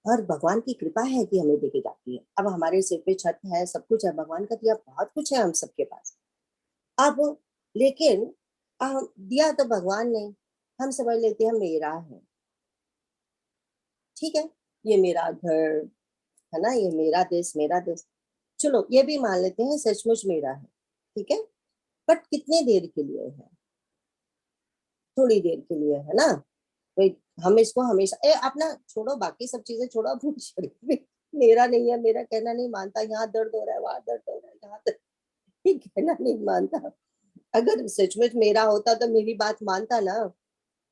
और भगवान की कृपा है कि हमें देके जाती है। अब हमारे सिर पे छत है, सब कुछ है, भगवान का दिया बहुत कुछ है हम सबके पास। अब लेकिन दिया तो भगवान ने, हम समझ लेते हैं मेरा है, ठीक है, ये मेरा घर है ना, ये मेरा देश, मेरा देश, चलो ये भी मान लेते हैं सचमुच मेरा है, ठीक है। बट कितने देर के लिए है, थोड़ी देर के लिए, है ना। भाई हम इसको हमेशा अपना छोड़ो, बाकी सब चीजें छोड़ो, अपनी शरीर भी मेरा नहीं है, मेरा कहना नहीं मानता, यहाँ दर्द हो रहा है, वहां दर्द हो रहा है, यहाँ दर्द, ये कहना नहीं मानता। अगर सचमुच मेरा होता तो मेरी बात मानता ना,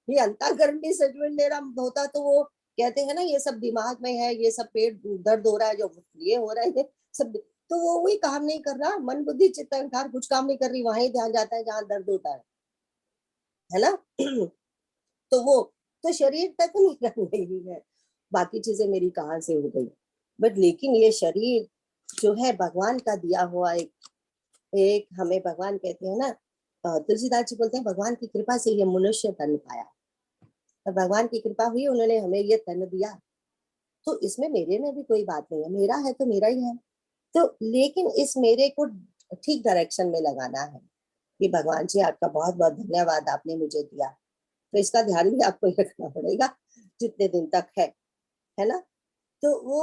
ये अंतःकरण भी सचमुच मेरा होता तो वो कहते हैं ना ये सब दिमाग में है, ये सब पेट दर्द हो रहा है, जो ये हो रहा है, ये सब, तो वो वही काम नहीं कर रहा, मन बुद्धि चित्त अहंकार कुछ काम नहीं कर रही, वहां ही ध्यान जाता है जहाँ दर्द होता है ना। तो वो तो शरीर तक मेरा नहीं है, बाकी चीजें मेरी कहाँ से हो गई। बट लेकिन ये शरीर जो है भगवान का दिया हुआ एक हमें भगवान कहते हैं ना, तुलसीदास जी बोलते हैं भगवान की कृपा से ये मनुष्य तन पाया, और भगवान की कृपा हुई, उन्होंने हमें ये तन दिया, तो इसमें मेरे में भी कोई बात नहीं है, मेरा है तो मेरा ही है। तो लेकिन इस मेरे को ठीक डायरेक्शन में लगाना है कि भगवान जी आपका बहुत बहुत धन्यवाद, आपने मुझे दिया, तो इसका ध्यान भी आपको रखना पड़ेगा जितने दिन तक है ना। तो वो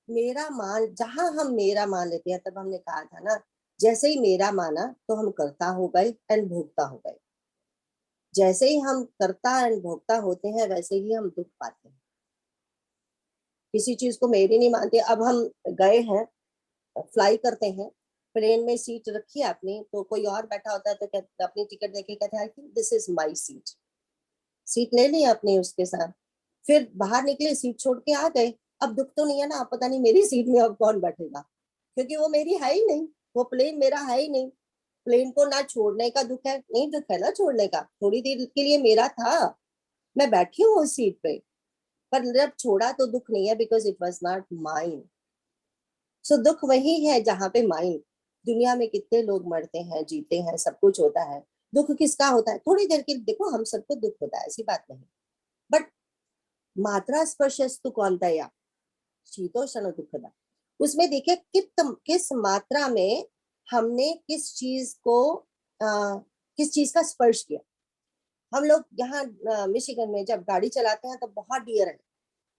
मेरा मान, जहां हम मेरा मान लेते हैं, तब हमने कहा था ना, जैसे ही मेरा माना तो हम करता हो गए एंड भोगता हो गए। जैसे ही हम करता एंड भोगता होते हैं वैसे ही हम दुख पाते हैं। किसी चीज को मेरी नहीं मानते। अब हम गए हैं, फ्लाई करते हैं, प्लेन में सीट रखी है अपनी, तो कोई और बैठा होता है तो कहते, अपनी टिकट देके कहते हैं I think this is my seat, seat ले ली अपनी उसके साथ, फिर बाहर निकले, सीट छोड़ के आ गए। अब दुख तो नहीं है ना, अब पता नहीं मेरी सीट में अब कौन बैठेगा, क्योंकि वो मेरी है ही नहीं, वो प्लेन मेरा है ही नहीं। प्लेन को ना छोड़ने का दुख है, नहीं दुख है ना छोड़ने का, थोड़ी देर के लिए मेरा था, मैं बैठी हूँ उस सीट पे, पर जब छोड़ा तो दुख नहीं है, because it was not mine. So दुख वही है जहाँ पे माइंड। दुनिया में कितने लोग मरते हैं, जीते हैं, सब कुछ होता है, दुख किसका होता है, थोड़ी देर के, देखो हम सबको दुख होता है, ऐसी बात नहीं, बट मात्रा स्पर्शस्तु कौन्तेय शीतोष्ण दुखदा, उसमें देखिए किस मात्रा में हमने किस चीज को किस चीज का स्पर्श किया। हम लोग यहाँ मिशिगन में जब गाड़ी चलाते हैं तो बहुत डियर है,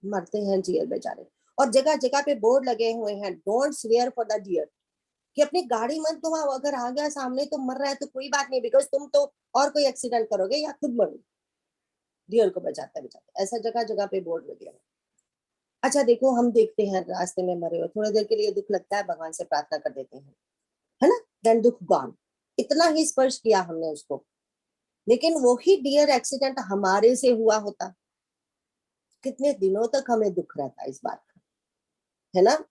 मरते हैं डियर बेचारे, और जगह जगह पे बोर्ड लगे हुए हैं, don't swear for the deer, कि अपनी गाड़ी मत घुमाओ, अगर आ गया सामने तो मर रहा है तो कोई बात नहीं, बिकॉज तुम तो और कोई एक्सीडेंट करोगे या खुद मरोगे, डियर को बचाते बचाते, ऐसा जगह जगह पे बोर्ड लगे हैं। अच्छा देखो, हम देखते हैं रास्ते में मरे हुए, थोड़ी देर के लिए दुख लगता है, भगवान से प्रार्थना कर देते हैं, है ना, देन दुख गॉन, इतना ही स्पर्श किया हमने उसको। लेकिन वो ही डियर एक्सीडेंट हमारे से हुआ होता, कितने दिनों तक हमें दुख रहता इस बात का, है ना।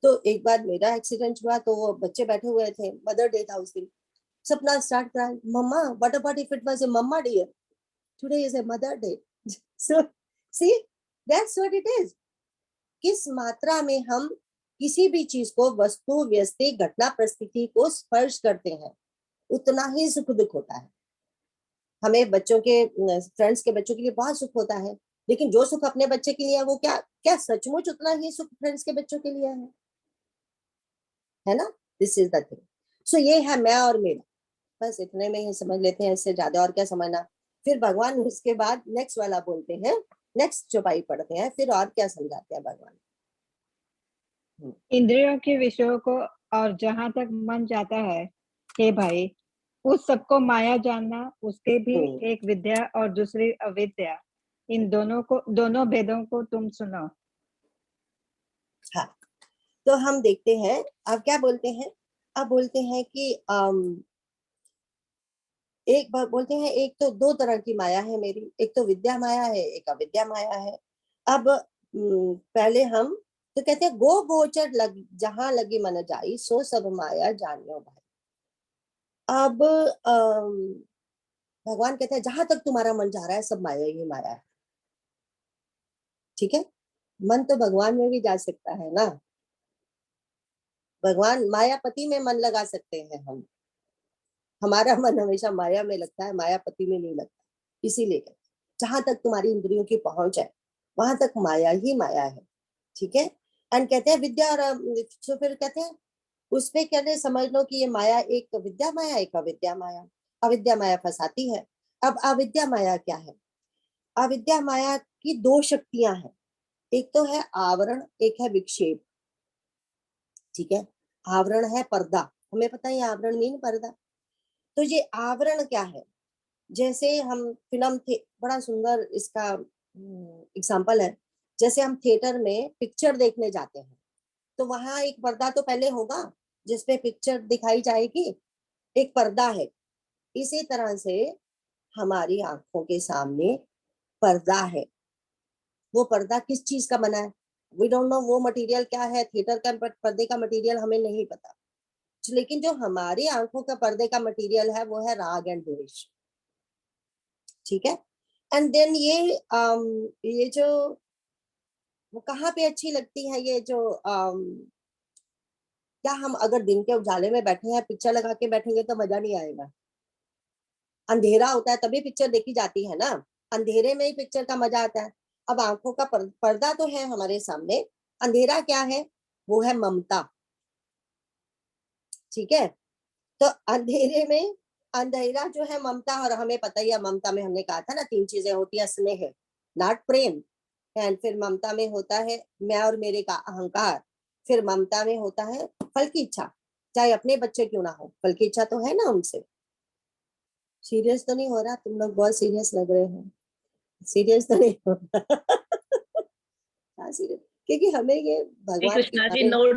तो एक बार मेरा एक्सीडेंट हुआ, तो वो बच्चे बैठे हुए थे, मदर डे था उस दिन, सपना स्टार्ट करा, mumma what about if it was a mumma dear, today is a mother day. So see, that's what it is. किस मात्रा में हम किसी भी चीज को, वस्तु, व्यक्ति, घटना, परिस्थिति को स्पर्श करते हैं, उतना ही सुख दुख होता है। हमें बच्चों के, फ्रेंड्स के बच्चों के लिए बहुत सुख होता है, लेकिन जो सुख अपने बच्चे के लिए है, वो क्या क्या सचमुच उतना ही सुख फ्रेंड्स के बच्चों के लिए है ना। This is the thing. So ये है मैं और मेरा, बस इतने में ही समझ लेते हैं, इससे ज्यादा और क्या समझना। फिर भगवान उसके बाद नेक्स्ट वाला बोलते हैं, नेक्स्ट चौपाई पढ़ते हैं, फिर और क्या समझाते हैं भगवान। इंद्रियों के विषयों को और जहां तक मन जाता है, हे भाई, उस सबको माया जानना, उसके भी एक विद्या और दूसरी अविद्या, इन दोनों भेदों को तुम सुनो। हाँ, तो हम देखते हैं अब क्या बोलते हैं। अब बोलते हैं कि एक बार बोलते हैं, एक तो दो तरह की माया है मेरी, एक तो विद्या माया है, एक अविद्या माया है। अब पहले हम तो कहते हैं, गो गोचर लग जहां लगी मन जाई, सो सब माया जानियो भाई। अब भगवान कहते हैं, जहां तक तुम्हारा मन जा रहा है, सब माया ही माया है। ठीक है, मन तो भगवान में भी जा सकता है ना, भगवान मायापति में मन लगा सकते हैं हम। हमारा मन हमेशा माया में लगता है, मायापति में नहीं लगता। इसीलिए जहां तक तुम्हारी इंद्रियों की पहुंच है, वहां तक माया ही माया है। ठीक है, एंड कहते हैं विद्या और तो फिर कहते हैं उस पे कहते समझ लो कि ये माया एक विद्या माया, एक अविद्या माया। अविद्या माया फंसाती है। अब अविद्या माया क्या है? अविद्या माया की दो शक्तियां हैं, एक तो है आवरण, एक है विक्षेप। ठीक है, आवरण है पर्दा, हमें पता है आवरण मीन पर्दा। तो ये आवरण क्या है? जैसे हम फिल्म थे, बड़ा सुंदर इसका एग्जाम्पल है। जैसे हम थिएटर में पिक्चर देखने जाते हैं, तो वहां एक पर्दा तो पहले होगा जिसपे पिक्चर दिखाई जाएगी, एक पर्दा है। इसी तरह से हमारी आंखों के सामने पर्दा है। वो पर्दा किस चीज का बना है? वी डोंट नो वो मटेरियल क्या है, थिएटर का पर्दे का मटेरियल हमें नहीं पता। लेकिन जो हमारी आंखों का पर्दे का मटेरियल है, वो है राग एंड द्वेष। ठीक है, एंड देन ये जो वो कहाँ पे अच्छी लगती है, ये जो क्या हम अगर दिन के उजाले में बैठे हैं, पिक्चर लगा के बैठेंगे तो मजा नहीं आएगा। अंधेरा होता है तभी पिक्चर देखी जाती है ना, अंधेरे में ही पिक्चर का मजा आता है। अब आंखों का पर्दा तो है हमारे सामने, अंधेरा क्या है? वो है ममता। ठीक है, तो अंधेरे में अंधेरा जो है ममता, और हमें पता ही है ममता में हमने कहा था ना, तीन चीजें होती है, स्नेह नॉट प्रेम, एंड फिर ममता में होता है मैं और मेरे का अहंकार, फिर ममता में होता है फल की इच्छा, चाहे अपने बच्चे क्यों ना हो, फल की इच्छा तो है ना उनसे। सीरियस तो नहीं हो रहा? तुम लोग बहुत सीरियस लग रहे हो, सीरियस तो नहीं हो रहा? हाँ सीरियस, क्योंकि हमें ये श्री भगवान की कृष्णा जी हमें नोट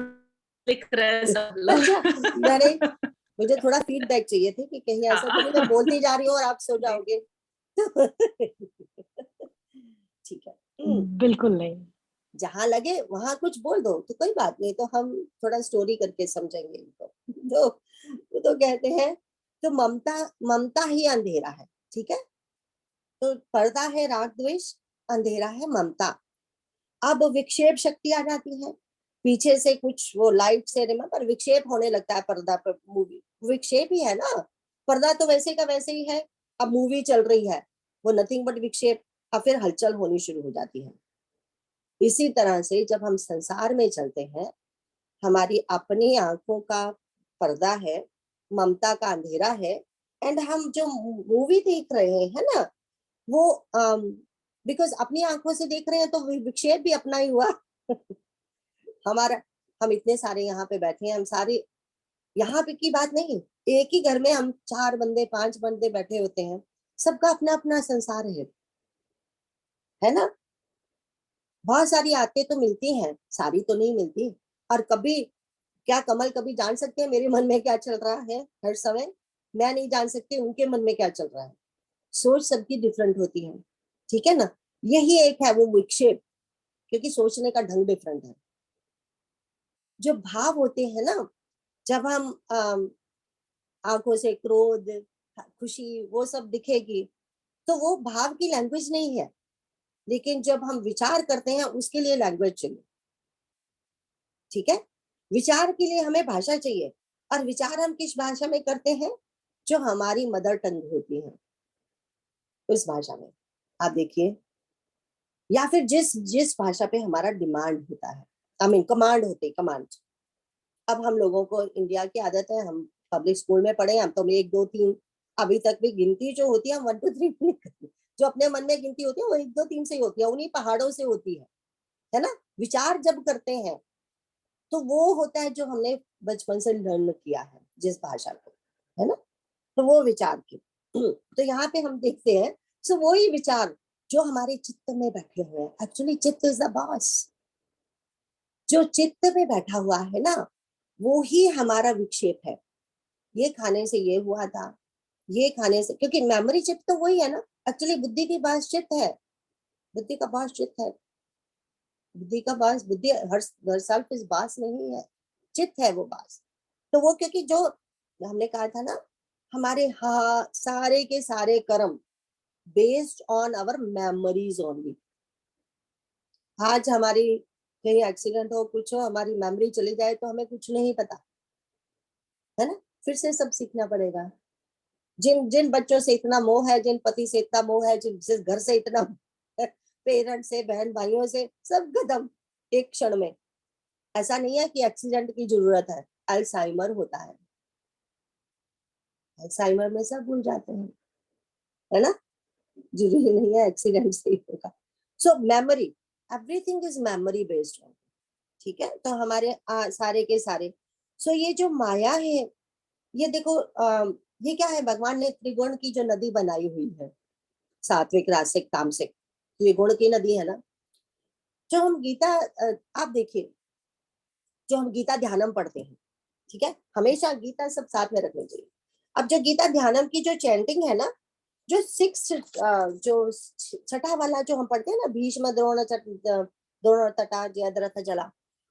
लिख रहे हैं सब लोग। अच्छा, मैंने मुझे थोड़ा फीडबैक चाहिए थी कि कहीं ऐसा तो नहीं मैं हाँ। बोलती जा रही हूँ और आप सो जी। जाओगे। ठीक है, बिल्कुल नहीं। जहां लगे वहां कुछ बोल दो तो कोई बात नहीं, तो हम थोड़ा स्टोरी करके समझेंगे इनको। तो वो तो कहते हैं, तो ममता, ममता ही अंधेरा है। ठीक है, तो पर्दा है राग द्वेष, अंधेरा है ममता। अब विक्षेप शक्ति आ जाती है, पीछे से कुछ वो लाइट से पर विक्षेप होने लगता है पर्दा पर, मूवी विक्षेप ही है ना, पर्दा तो वैसे का वैसे ही है। अब मूवी चल रही है, वो नथिंग बट विक्षेप। अब फिर हलचल होनी शुरू हो जाती है। इसी तरह से जब हम संसार में चलते हैं, हमारी अपनी आंखों का पर्दा है, ममता का अंधेरा है, एंड हम जो मूवी देख रहे हैं ना, वो बिकॉज अपनी आंखों से देख रहे हैं, तो विक्षेप भी अपना ही हुआ। हमारा, हम इतने सारे यहाँ पे बैठे हैं, हम सारे यहाँ पे की बात नहीं, एक ही घर में हम 4 बंदे 5 बंदे बैठे होते हैं, सबका अपना अपना संसार है ना। बहुत सारी आते तो मिलती हैं, सारी तो नहीं मिलती। और कभी क्या कमल कभी जान सकते हैं मेरे मन में क्या चल रहा है हर समय? मैं नहीं जान सकती उनके मन में क्या चल रहा है। सोच सबकी डिफरेंट होती है, ठीक है ना। यही एक है वो विक्षेप, क्योंकि सोचने का ढंग डिफरेंट है। जो भाव होते हैं ना, जब हम आंखों से क्रोध, खुशी, वो सब दिखेगी, तो वो भाव की लैंग्वेज नहीं है। लेकिन जब हम विचार करते हैं उसके लिए लैंग्वेज चाहिए, ठीक है। विचार के लिए हमें भाषा चाहिए, और विचार हम किस भाषा में करते हैं? जो हमारी मदर टंग होती है उस भाषा में, आप देखिए। या फिर जिस जिस भाषा पे हमारा डिमांड होता है, आई मीन कमांड होते, कमांड। अब हम लोगों को इंडिया की आदत है, हम पब्लिक स्कूल में पढ़े, हम तो 1 2 3 अभी तक भी गिनती जो होती है हम 1 2 3 नहीं करते। जो अपने मन में गिनती होती है वो 1 2 3 से ही होती है, उन्हीं पहाड़ों से होती है ना। विचार जब करते हैं तो वो होता है जो हमने बचपन से लर्न किया है जिस भाषा को, है ना। तो वो विचार की तो यहाँ पे हम देखते हैं, सो वही विचार जो हमारे चित्त में बैठे हुए हैं। एक्चुअली चित्त इज द बॉस। जो चित्त में बैठा हुआ है ना, वो ही हमारा विक्षेप है। ये खाने से ये हुआ था, ये खाने से, क्योंकि मेमोरी चित्त तो वही है ना। एक्चुअली बुद्धि की बात चित्त है, बुद्धि का बास चित्त है। बुद्धि का बास, बुद्धि हर सेल्फ इस बास नहीं है, चित्त है वो बास। तो वो क्योंकि जो हमने कहा था ना, हमारे हाँ सारे के सारे कर्म based on our memories only. आज हमारी कहीं एक्सीडेंट हो, कुछ हो, हमारी मेमोरी चली जाए तो हमें कुछ नहीं पता, है ना। फिर से सब सीखना पड़ेगा। जिन जिन बच्चों से इतना मोह है, जिन पति से इतना मोह है, जिन घर से इतना पेरेंट्स से, बहन भाइयों से, सब खत्म एक क्षण में। ऐसा नहीं है कि एक्सीडेंट की जरूरत है, अल्जाइमर होता है। अल्जाइमर में सब भूल जाते हैं, है ना। जरूरी नहीं है एक्सीडेंट से ही होगा। So memory, everything is memory based on, ठीक है। तो हमारे सारे के सारे, सो ये जो माया है, ये देखो ये क्या है, भगवान ने त्रिगुण की जो नदी बनाई हुई है, सात्विक राजसिक तामसिक त्रिगुण की नदी है ना। जो हम गीता आप देखिए, जो हम गीता ध्यानम पढ़ते हैं, ठीक है, हमेशा गीता सब साथ में रखनी चाहिए। अब जो गीता ध्यानम की जो चैंटिंग है ना, जो 6 जो छठा वाला जो हम पढ़ते हैं ना, भीष्म द्रोण तटा जयद्रथ जला,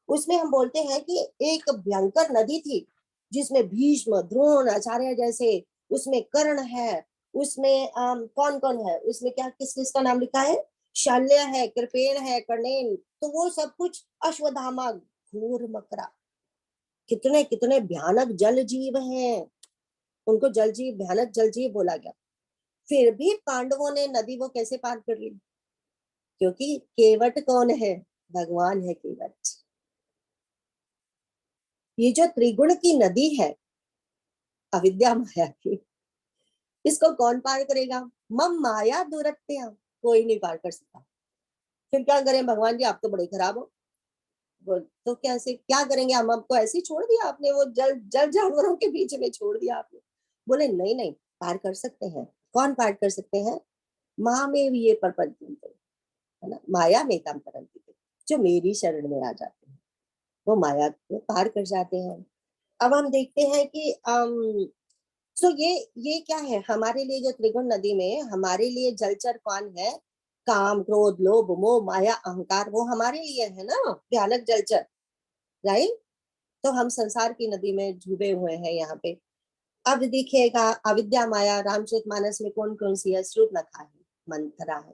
उसमें हम बोलते हैं कि एक भयंकर नदी थी जिसमें भीष्म, द्रोण, आचार्य जैसे, उसमें कर्ण है, उसमें कौन कौन है उसमें, क्या किस किसका नाम लिखा है, शल्य है, कृपेण है, कर्णेन, तो वो सब कुछ, अश्वत्थामा, घोर मकरा, कितने कितने भयानक जल जीव हैं। उनको जल जीव, भयानक जल जीव बोला गया। फिर भी पांडवों ने नदी वो कैसे पार कर ली? क्योंकि केवट कौन है? भगवान है केवट। ये जो त्रिगुण की नदी है, अविद्या माया की, इसको कौन पार करेगा? मम माया दुरत्या, कोई नहीं पार कर सकता। फिर क्या करें भगवान जी, आप तो बड़े खराब हो। तो कैसे क्या करेंगे हम? आपको ऐसे ही छोड़ दिया आपने, वो जल जल जानवरों के बीच में छोड़ दिया आपने। बोले नहीं नहीं, पार कर सकते हैं। कौन पार कर सकते हैं? माँ में भी ये प्रपंच, है ना, माया में काम करती है, जो मेरी शरण में आ जाते हैं वो माया को पार कर जाते हैं। अब हम देखते हैं कि सो ये क्या है हमारे लिए, जो त्रिगुण नदी में हमारे लिए जलचर कौन है? काम, क्रोध, लोभ, मोह, माया, अहंकार, वो हमारे लिए है ना भयानक जलचर, राइट। तो हम संसार की नदी में डूबे हुए हैं यहाँ पे। अब देखिएगा, अविद्या माया रामचरितमानस में कौन कौन सी है? श्रुत नखा है, मंथरा है,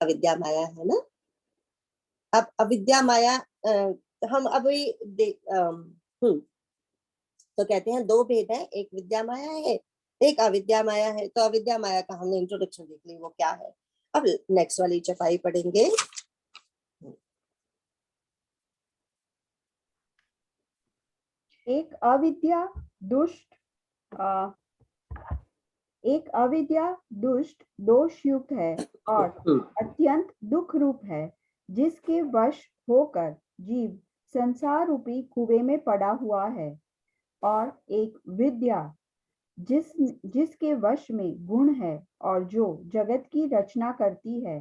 अविद्या माया है ना। अब अविद्या माया हम अभी तो कहते हैं 2 भेद है, एक विद्या माया है, एक अविद्या माया है। तो अविद्या माया का हमने इंट्रोडक्शन देख ली, वो क्या है। अब नेक्स्ट वाली चपाई पढ़ेंगे। एक अविद्या दुष्ट एक अविद्या दुष्ट दोष युक्त है और अत्यंत दुख रूप है, जिसके वश होकर जीव संसार रूपी कुएं में पड़ा हुआ है। और एक विद्या जिसके वश में गुण है और जो जगत की रचना करती है,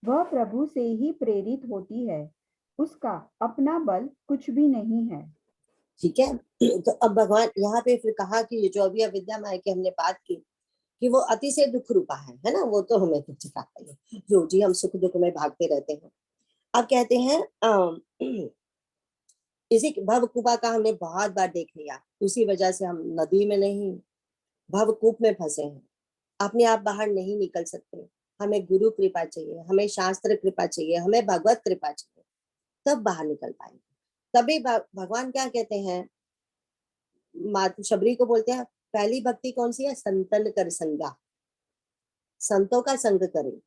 वह प्रभु से ही प्रेरित होती है, उसका अपना बल कुछ भी नहीं है। ठीक है। तो अब भगवान यहाँ पे फिर कहा कि ये जो अभी अविद्या माया की हमने बात की कि वो अति से दुख रूपा है ना, वो तो हमें कुछ पता है, रोज ही हम सुख दुख में भागते रहते हैं। अब कहते हैं इसी भवकूपा का हमने बहुत बार देख लिया, उसी वजह से हम नदी में नहीं भवकूप में फंसे हैं, अपने आप बाहर नहीं निकल सकते। हमें गुरु कृपा चाहिए, हमें शास्त्र कृपा चाहिए, हमें भगवत कृपा चाहिए, तब बाहर निकल पाएंगे। तभी भगवान क्या कहते हैं, मातु शबरी को बोलते हैं पहली भक्ति कौन सी है, संतन कर संगा, संतों का संग करें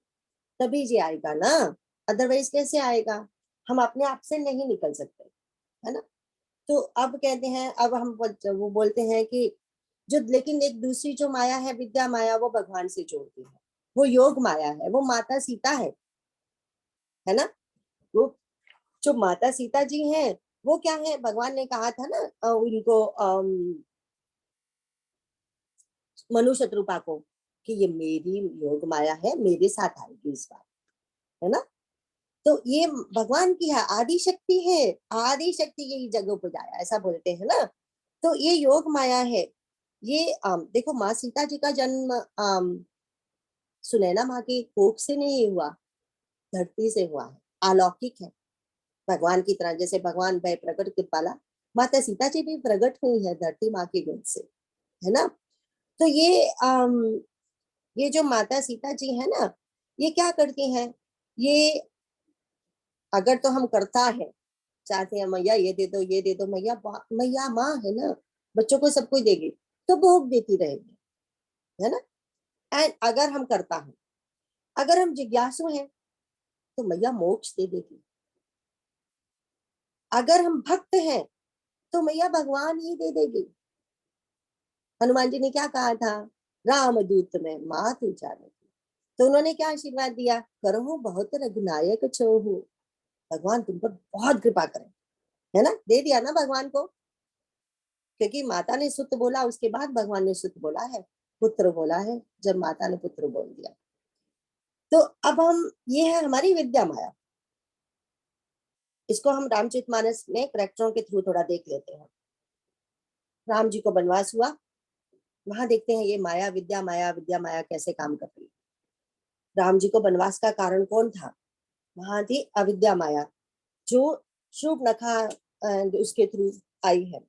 तभी जी आएगा ना, अदरवाइज कैसे आएगा, हम अपने आप से नहीं निकल सकते, है ना। तो अब कहते हैं, अब हम वो बोलते हैं कि जो, लेकिन एक दूसरी जो माया है विद्या माया, वो भगवान से जोड़ती है, वो योग माया है, वो माता सीता है ना। वो जो माता सीता जी हैं वो क्या है, भगवान ने कहा था ना उनको मनु शत्रुपा को कि ये मेरी योग माया है, मेरे साथ आएगी इस बार, है ना। तो ये भगवान की है, आदि शक्ति है, आदि शक्ति यही जगह पर जाया, ऐसा बोलते हैं ना। तो ये योग माया है। ये देखो माँ सीता जी का जन्म सुनैना माँ की कोख से नहीं हुआ, धरती से हुआ है, अलौकिक है भगवान की तरह। जैसे भगवान भय प्रकट कृपाला, माता सीता जी भी प्रकट हुई है धरती माँ की गोद से, है ना। तो ये जो माता सीता जी है ना, ये क्या करती हैं, ये अगर तो हम करता है, चाहते हैं मैया ये दे दो ये दे दो, मैया मैया माँ है ना, बच्चों को सब कुछ देगी, तो भोग देती रहेगी, है ना। एंड अगर हम करता है, अगर हम जिज्ञासु हैं तो मैया मोक्ष दे देगी, अगर हम भक्त हैं तो मैया भगवान ही दे देगी। हनुमान जी ने क्या कहा था, राम दूत में मात उचारे, तो उन्होंने क्या आशीर्वाद दिया, करो बहुत रघुनायक छोहू, भगवान तुम पर बहुत कृपा करें, है ना, दे दिया ना भगवान को, क्योंकि माता ने सुत बोला, उसके बाद भगवान ने सुत बोला है, पुत्र बोला है, जब माता ने पुत्र बोल दिया। तो अब हम, ये है हमारी विद्या माया, इसको हम रामचरितमानस में करैक्टरों के थ्रू थोड़ा देख लेते हैं। राम जी को वनवास हुआ, वहां देखते हैं ये माया विद्या माया कैसे काम कर रही है। राम जी को वनवास का कारण कौन था, वहां थी अविद्या माया, जो शूर्पणखा उसके थ्रू आई है,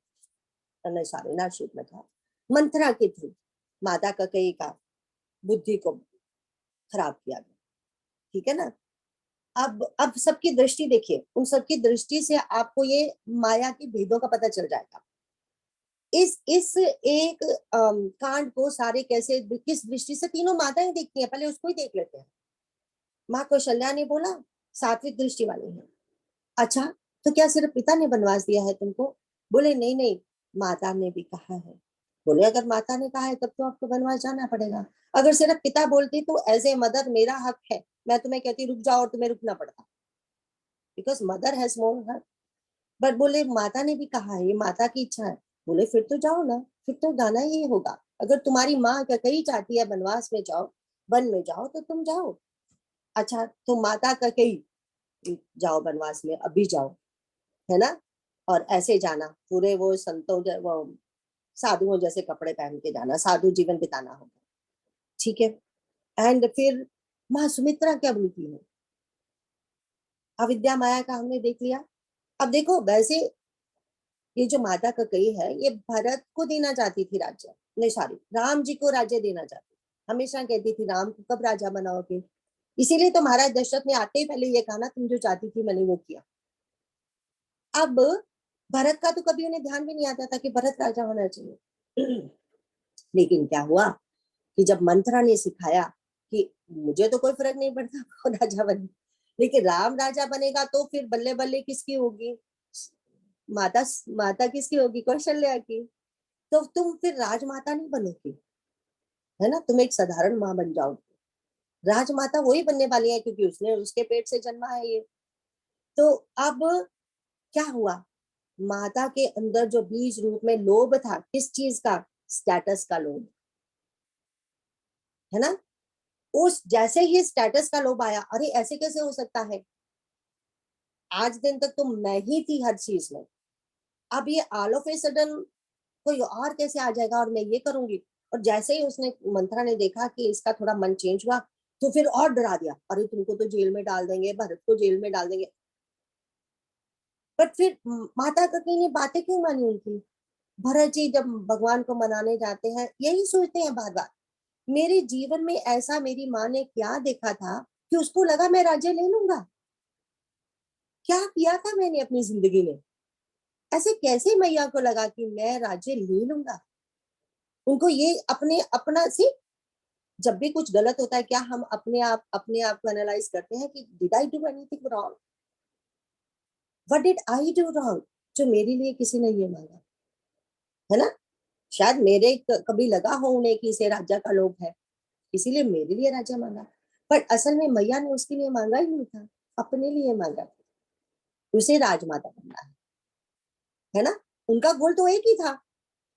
सॉरी ना शूर्पणखा, मंथरा के थ्रू माता कैकेयी का बुद्धि को खराब किया गया, ठीक है ना। अब सबकी दृष्टि देखिए, उन सबकी दृष्टि से आपको ये माया के भेदों का पता चल जाएगा। इस एक कांड को सारे कैसे, किस दृष्टि से तीनों माताएं देखती हैं, पहले उसको ही देख लेते हैं। माँ कौशल्या ने बोला सात्विक दृष्टि वाली है, अच्छा तो क्या सिर्फ पिता ने वनवास दिया है तुमको, बोले नहीं नहीं, माता ने भी कहा है। बोले अगर माता ने कहा है तब तो आपको वनवास जाना पड़ेगा, अगर सिर्फ पिता बोलती तो एज ए मदर मेरा हक है, मैं तुम्हें कहती रुक जाओ और तुम्हें रुकना पड़ता, बिकॉज मदर हैज मोर हक। बट बोले माता ने भी कहा है, ये माता की इच्छा है, बोले फिर तो जाओ ना, फिर तो जाना ही होगा, अगर तुम्हारी माँ कैकेयी चाहती है वनवास में जाओ, वन में जाओ, तो तुम जाओ। अच्छा तो माता कैकेयी जाओ वनवास में, अभी जाओ, है ना, और ऐसे जाना पूरे वो संतों वो साधुओं जैसे कपड़े पहन के जाना, साधु जीवन बिताना होगा, ठीक है। एंड फिर माँ सुमित्रा क्या बोलती है, अविद्या माया का हमने देख लिया। अब देखो वैसे ये जो माता कैकेयी है, ये भरत को देना चाहती थी राज्य, नहीं सॉरी राम जी को राज्य देना चाहती, हमेशा कहती थी राम को कब राजा बनाओगे, इसीलिए तो महाराज दशरथ ने आते ही पहले ये कहा ना, तुम जो चाहती थी मैंने वो किया। अब भरत का तो कभी उन्हें ध्यान भी नहीं आता था कि भरत राजा होना चाहिए। लेकिन क्या हुआ कि जब मंथरा ने सिखाया कि मुझे तो कोई फर्क नहीं पड़ता कौन राजा बने, लेकिन राम राजा बनेगा तो फिर बल्ले बल्ले किसकी होगी, माता माता किसकी होगी, कौशल्या की, तो तुम फिर राजमाता नहीं बनोगी, है ना, तुम एक साधारण माँ बन जाओगी, राजमाता वही बनने वाली है क्योंकि उसने उसके पेट से जन्मा है ये। तो अब क्या हुआ, माता के अंदर जो बीज रूप में लोभ था, किस चीज का, स्टेटस का लोभ, है ना, उस जैसे ही स्टेटस का लोभ आया, अरे ऐसे कैसे हो सकता है, आज दिन तक तो मैं ही थी हर चीज में, अब ये ऑल ऑफ ए सडन कोई और कैसे आ जाएगा और मैं ये करूंगी। और जैसे ही उसने मंत्रा ने देखा कि इसका थोड़ा मन चेंज हुआ, तो फिर और डरा दिया, अरे तुमको तो जेल में डाल देंगे, भरत को जेल में डाल देंगे। बट फिर माता ककी ने बातें क्यों मानी उनकी। भरत जी जब भगवान को मनाने जाते हैं यही सोचते हैं बार बार, मेरे जीवन में ऐसा मेरी माँ ने क्या देखा था कि उसको लगा मैं राज्य ले लूंगा, क्या किया था मैंने अपनी जिंदगी में, ऐसे कैसे मैया को लगा कि मैं राज्य ले लूंगा। उनको ये अपने अपना सी, जब भी कुछ गलत होता है क्या हम अपने आप को एनालाइज करते हैं कि did I do anything wrong, what did I do wrong, जो मेरे लिए किसी ने ये मांगा, है ना। शायद मेरे कभी लगा हो उन्हें कि इसे राजा का लोभ है, इसीलिए मेरे लिए राजा मांगा, पर असल में मैया ने उसके लिए मांगा ही नहीं था, अपने लिए मांगा, उसे राजमाता बनना है ना। उनका गोल तो एक ही था,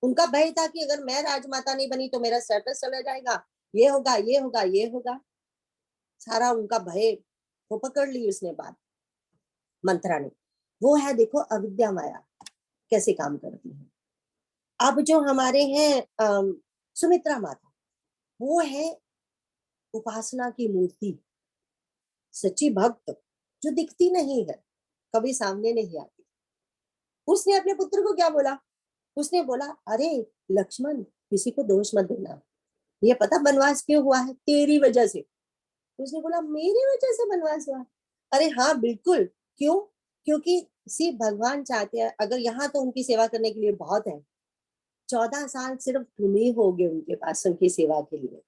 उनका भय था कि अगर मैं राजमाता नहीं बनी तो मेरा स्टेटस चला जाएगा, ये होगा ये होगा ये होगा, सारा उनका भय वो पकड़ ली उसने बात मंत्रा ने। वो है देखो अविद्या माया कैसे काम करती है। अब जो हमारे हैं सुमित्रा माता, वो है उपासना की मूर्ति, सच्ची भक्त, जो दिखती नहीं है, कभी सामने नहीं आती। उसने अपने पुत्र को क्या बोला, उसने बोला अरे लक्ष्मण किसी को दोष मत देना, ये पता बनवास क्यों हुआ है, तेरी वजह से। उसने बोला मेरी वजह से बनवास हुआ, अरे हाँ बिल्कुल, क्यों, क्योंकि सी भगवान चाहते हैं, अगर यहाँ तो उनकी सेवा करने के लिए बहुत है, 14 साल सिर्फ तुम ही होगे उनके पास उनकी सेवा के लिए,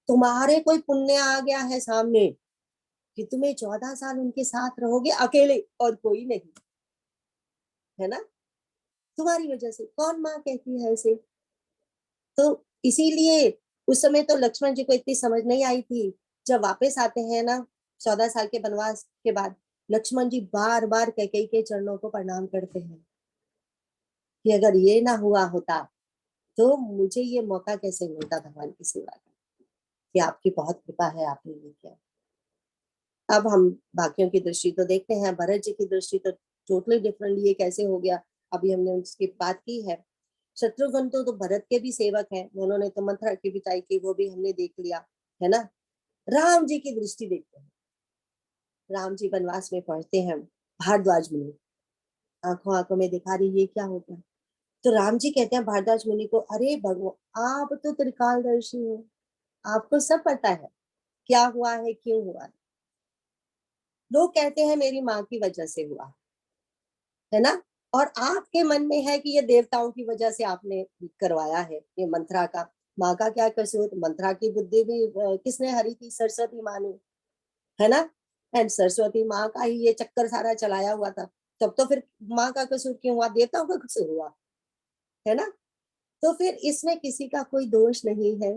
तुम्हारे कोई पुण्य आ गया है सामने कि तुम्हें 14 साल उनके साथ रहोगे अकेले और कोई नहीं, है ना, तुम्हारी वजह से। कौन माँ कहती है ऐसे। तो इसीलिए उस समय तो लक्ष्मण जी को इतनी समझ नहीं आई थी। जब वापस आते हैं ना 14 साल के वनवास के बाद, लक्ष्मण जी बार बार कैकेयी के चरणों को प्रणाम करते हैं कि अगर ये ना हुआ होता तो मुझे ये मौका कैसे मिलता भगवान की सेवा का, कि आपकी बहुत कृपा है, आपने ये किया। अब हम बाकियों की दृष्टि तो देखते हैं, भरत जी की दृष्टि तो टोटली डिफरेंट, ये कैसे हो गया, अभी हमने उसकी बात की है। शत्रुघ्न तो भरत के भी सेवक हैं, उन्होंने तो मंत्रा की बिताई की, वो भी हमने देख लिया, है ना। राम जी की दृष्टि देखते हैं, राम जी वनवास में पहुंचते हैं, भारद्वाज मुनि आंखों आंखों में दिखा रही ये क्या हो गया। तो राम जी कहते हैं भारद्वाज मुनि को, अरे भगवान आप तो त्रिकालदर्शी हो, आपको सब पता है क्या हुआ है क्यों हुआ है। लोग कहते हैं मेरी माँ की वजह से हुआ, है ना, और आपके मन में है कि ये देवताओं की वजह से आपने करवाया है ये मंत्रा का, माँ का क्या कसूर, मंत्रा की बुद्धि भी किसने हरी थी, सरस्वती माँ ने, है ना। एंड सरस्वती माँ का ही ये चक्कर सारा चलाया हुआ था, तब तो फिर माँ का कसूर क्यों हुआ, देवताओं का कसूर हुआ, है ना। तो फिर इसमें किसी का कोई दोष नहीं है।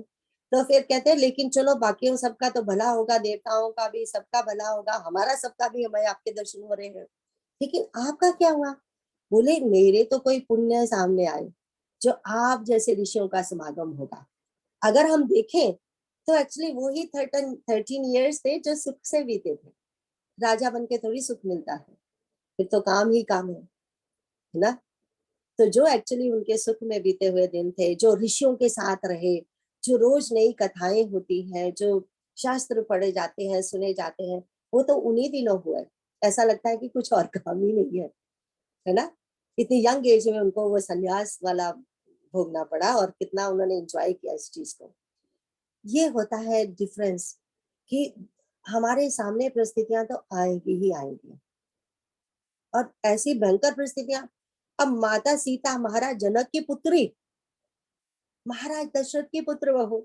तो फिर कहते हैं लेकिन चलो बाकियों सबका तो भला होगा, देवताओं का भी सबका भला होगा, हमारा सबका भी, हमें आपके दर्शन हो रहे हैं, लेकिन आपका क्या हुआ। बोले मेरे तो कोई पुण्य सामने आए, जो आप जैसे ऋषियों का समागम होगा। अगर हम देखें तो एक्चुअली वो ही 13 ईयर्स थे जो सुख से बीते थे, राजा बन के थोड़ी सुख मिलता है, फिर तो काम ही काम है ना। तो जो एक्चुअली उनके सुख में बीते हुए दिन थे, जो ऋषियों के साथ रहे, जो रोज नई कथाएं होती हैं, जो शास्त्र पढ़े जाते हैं, सुने जाते हैं, वो तो उन्हीं दिनों हुआ। ऐसा लगता है कि कुछ और काम ही नहीं है ना। इतनी यंग एज में उनको वो संन्यास वाला भोगना पड़ा, और कितना उन्होंने एंजॉय किया इस चीज को। ये होता है डिफरेंस कि हमारे सामने परिस्थितियां तो आएंगी ही आएंगी, और ऐसी भयंकर परिस्थितियां। अब माता सीता महाराज जनक की पुत्री, महाराज दशरथ की पुत्र वहू,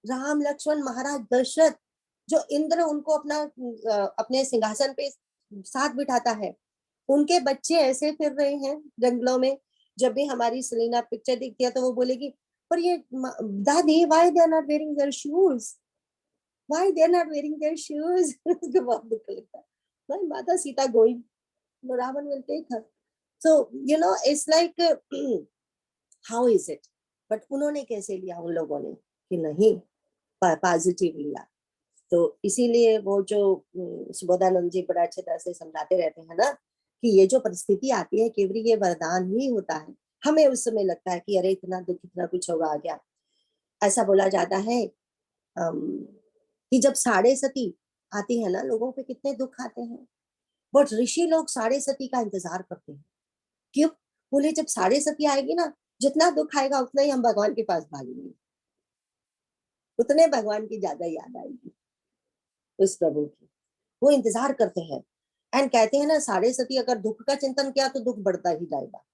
राम लक्ष्मण महाराज दशरथ, जो इंद्र उनको अपने सिंहासन पे साथ बिठाता है, उनके बच्चे ऐसे फिर रहे हैं जंगलों में। जब भी हमारी सेलिना पिक्चर दिखती है तो वो बोलेगी पर ये दादी why they are not wearing their shoes, why they are not wearing their shoes. उसको बहुत दुख लगता है, भाई माता Sita going, Ravan will take her. So you know it's like how is it, but उन्होंने कैसे लिया उन लोगों ने कि नहीं, पॉजिटिव लीला। तो इसीलिए वो जो सुबोधानंद जी बड़ा अच्छे तरह से समझाते रहते हैं ना कि ये जो परिस्थिति आती है केवल ये वरदान ही होता है। हमें उस समय लगता है कि अरे इतना दुख, इतना कुछ होगा क्या। ऐसा बोला जाता है कि जब साढ़े सती आती है ना, लोगों पे कितने दुख आते हैं, बट ऋषि लोग साढ़े सती का इंतजार करते हैं। क्यों? बोले जब साढ़े सती आएगी ना, जितना दुख आएगा उतना ही हम भगवान के पास भागेंगे, उतने भगवान की ज्यादा याद आएगी उस प्रभु की। वो इंतजार करते हैं एंड कहते हैं ना, साढ़े सती अगर दुख का चिंतन किया तो दुख बढ़ता ही जाएगा,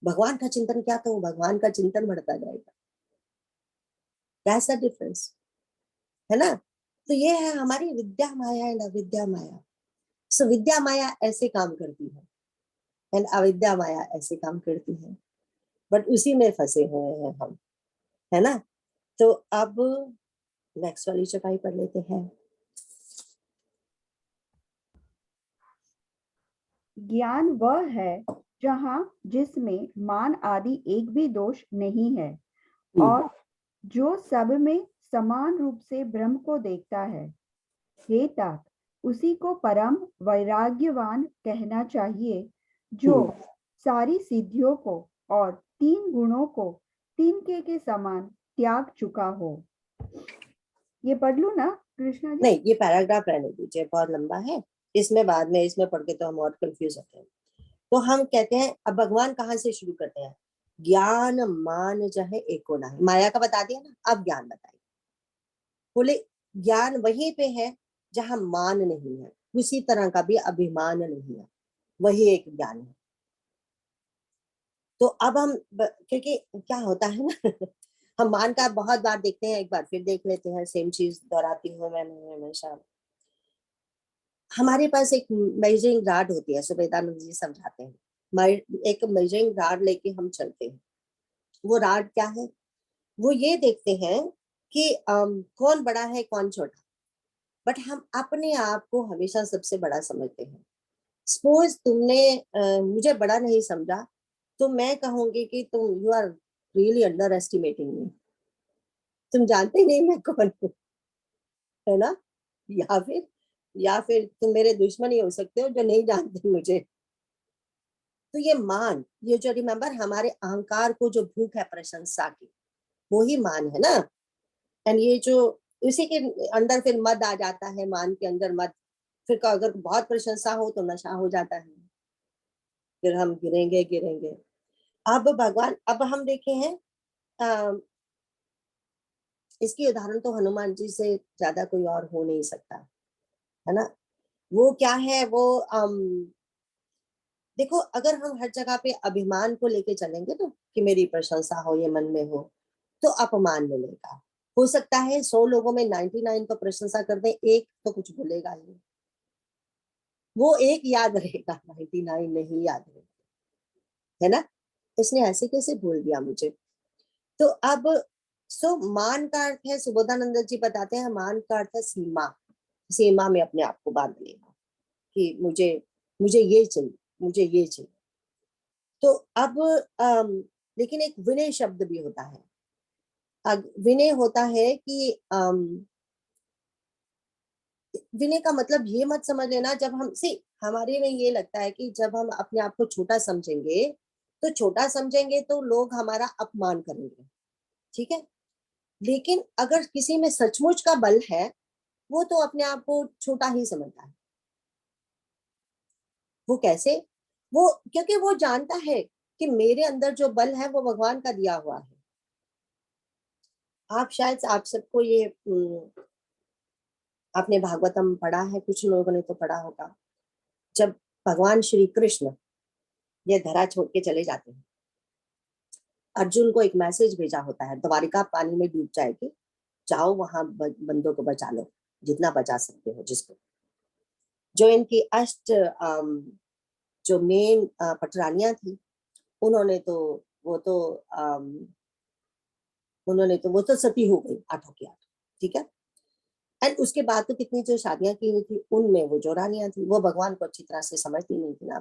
भगवान का चिंतन किया तो भगवान का चिंतन बढ़ता जाएगा। दैट्स द डिफरेंस, है ना। तो ये है हमारी विद्या माया एंड अविद्या माया। सो विद्या माया ऐसे काम करती है एंड अविद्या माया ऐसे काम करती है, बट उसी में फंसे हुए हैं हम, है ना। तो अब नेक्स्ट वाली चौपाई पढ़ लेते हैं। ज्ञान वह है जहाँ जिसमें मान आदि एक भी दोष नहीं है और जो सब में समान रूप से ब्रह्म को देखता है। हे तात, उसी को परम वैराग्यवान कहना चाहिए जो सारी सिद्धियों को और 3 गुणों को तिनके के समान त्याग चुका हो। ये पढ़ लूं ना कृष्णा जी? नहीं, ये पैराग्राफ रहने दीजिए, बहुत लंबा है, इसमें बाद में इसमें पढ़ के तो हम और कंफ्यूज होते हैं। तो हम कहते हैं अब भगवान कहाँ से शुरू करते हैं, ज्ञान मान जहे एको ना है। माया का बता दिया ना, अब ज्ञान बताइए। बोले ज्ञान वहीं पे है जहां मान नहीं है, उसी तरह का भी अभिमान नहीं है, वही एक ज्ञान है। तो अब हम क्योंकि क्या होता है ना हम मान का बहुत बार देखते हैं, एक बार फिर देख लेते हैं, सेम चीज दोहराती हूँ मैं हमेशा। हमारे पास एक मेजरिंग रॉड होती है, सुबेदानंद जी समझाते हैं, एक मेजरिंग रॉड लेके हम चलते हैं। वो रॉड क्या है, वो ये देखते हैं कि कौन बड़ा है कौन छोटा, बट हम अपने आप को हमेशा सबसे बड़ा समझते हैं। सपोज तुमने मुझे बड़ा नहीं समझा तो मैं कहूंगी कि तुम you are really underestimating me, तुम जानते ही नहीं मैं कौन हूँ, है ना। या फिर तुम मेरे दुश्मन ही हो सकते हो जो नहीं जानते मुझे। तो ये मान, ये जो रिमेम्बर हमारे अहंकार को जो भूख है प्रशंसा की, वो ही मान है ना। एंड ये जो उसी के अंदर फिर मद आ जाता है, मान के अंदर मद, फिर अगर बहुत प्रशंसा हो तो नशा हो जाता है, फिर हम गिरेंगे गिरेंगे। अब भगवान, अब हम देखे हैं इसकी उदाहरण तो हनुमान जी से ज्यादा कोई और हो नहीं सकता, है ना। वो क्या है, वो देखो अगर हम हर जगह पे अभिमान को लेके चलेंगे तो कि मेरी प्रशंसा हो, ये मन में हो, तो अपमान मिलेगा। हो सकता है 100 लोगों में 99 तो प्रशंसा कर दे, एक तो कुछ बोलेगा ही, वो एक याद रहेगा, 99 नहीं याद रहेगा, है ना। इसने ऐसे कैसे बोल दिया मुझे। तो अब मान का अर्थ है, सुबोधानंद जी बताते हैं, मान का अर्थ है सीमा, सीमा में अपने आप को बांध लेना कि मुझे मुझे ये चाहिए, मुझे ये चाहिए। तो अब लेकिन एक विनय शब्द भी होता है। विनय होता है कि विनय का मतलब ये मत समझ लेना, जब हम हमारे में ये लगता है कि जब हम अपने आप को छोटा समझेंगे तो लोग हमारा अपमान करेंगे, ठीक है। लेकिन अगर किसी में सचमुच का बल है, वो तो अपने आप को छोटा ही समझता है। वो कैसे? वो क्योंकि वो जानता है कि मेरे अंदर जो बल है वो भगवान का दिया हुआ है। आप सबको ये आपने भागवतम पढ़ा है, कुछ लोगों ने तो पढ़ा होगा, जब भगवान श्री कृष्ण ये धरा छोड़ के चले जाते हैं, अर्जुन को एक मैसेज भेजा होता है, द्वारिका पानी में डूब जाएगी, जाओ वहां बंदों को बचा लो, जितना बचा सकते हो जिसको। जो इनकी जो मेन पटरानियां थी, उन्होंने तो वो तो सती हो गई, 8 की 8, ठीक है। एंड उसके बाद तो कितनी जो शादियां की हुई थी उनमें वो जो रानियां थी वो भगवान को अच्छी तरह से समझती नहीं थी ना।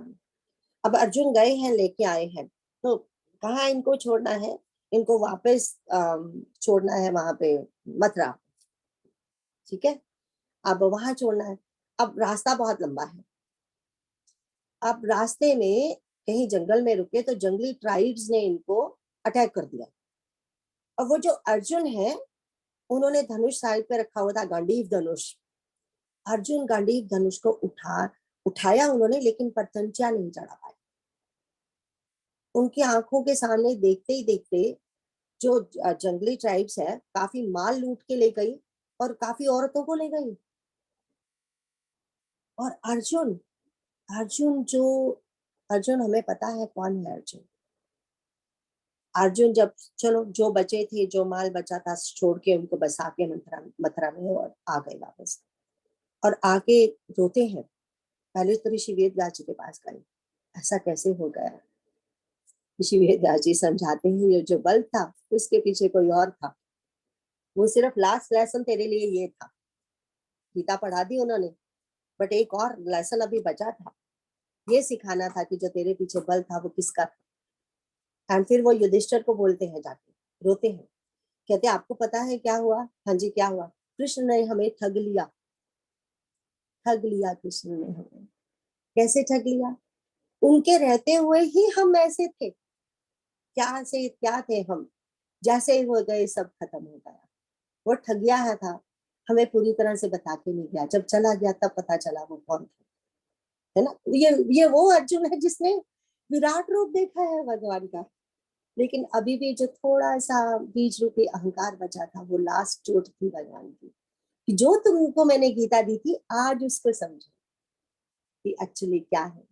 अब अर्जुन गए हैं, लेके आए हैं, तो कहाँ इनको छोड़ना है, इनको वापस छोड़ना है वहां पे मथुरा, ठीक है, अब वहां छोड़ना है। अब रास्ता बहुत लंबा है, अब रास्ते में कहीं जंगल में रुके तो जंगली ट्राइब्स ने इनको अटैक कर दिया। और वो जो अर्जुन है, उन्होंने धनुष साइड पे रखा हुआ था, गांडीव धनुष। अर्जुन गांडीव धनुष को उठाया उन्होंने, लेकिन पतंजा नहीं चढ़ा पाए। उनकी आंखों के सामने देखते ही देखते जो जंगली ट्राइब्स है काफी माल लूट के ले गई और काफी औरतों को ले गई। और अर्जुन अर्जुन हमें पता है कौन है अर्जुन। अर्जुन जब चलो जो बचे थे, जो माल बचा था, छोड़ के उनको बसा के मथुरा में और आ गए वापस। और आके रोते हैं। पहले तो ऋषि वेदव्यास जी के पास गए, ऐसा कैसे हो गया। ऋषि वेदव्यास जी समझाते हैं ये जो बल था उसके पीछे कोई और था, वो सिर्फ लास्ट लेसन तेरे लिए ये था। गीता पढ़ा दी उन्होंने, बट एक और लेसन अभी बचा था, ये सिखाना था कि जो तेरे पीछे बल था वो किसका था। एंड फिर वो युधिष्ठिर को बोलते हैं, जाके रोते हैं, कहते आपको पता है क्या हुआ। हाँ जी क्या हुआ। कृष्ण ने हमें ठग लिया कृष्ण ने हमें। कैसे ठग लिया। उनके रहते हुए ही हम ऐसे थे, क्या थे हम, जैसे ही वो गए सब खत्म हो गया। वो ठगिया है था, हमें पूरी तरह से बता के नहीं गया, जब चला गया तब पता चला वो कौन था, है ना। ये वो अर्जुन है जिसने विराट रूप देखा है भगवान का। लेकिन अभी भी जो थोड़ा सा बीज रूपी अहंकार बचा था, वो लास्ट चोट थी भगवान की, कि जो तुमको मैंने गीता दी थी आज उसको समझो कि एक्चुअली क्या है।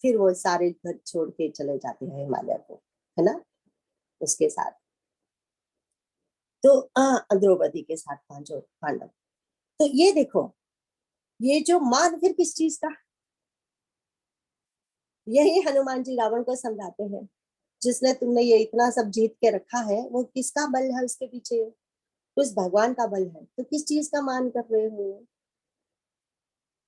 फिर वो सारे घर छोड़ के चले जाते हैं हिमालय को, है ना, उसके साथ। तो द्रौपदी के साथ पांचों पांडव। तो ये देखो, ये जो मान फिर किस चीज का, यही हनुमान जी रावण को समझाते हैं, जिसने तुमने ये इतना सब जीत के रखा है वो किसका बल है उसके पीछे, उस भगवान का बल है। तो किस चीज का मान कर रहे हो।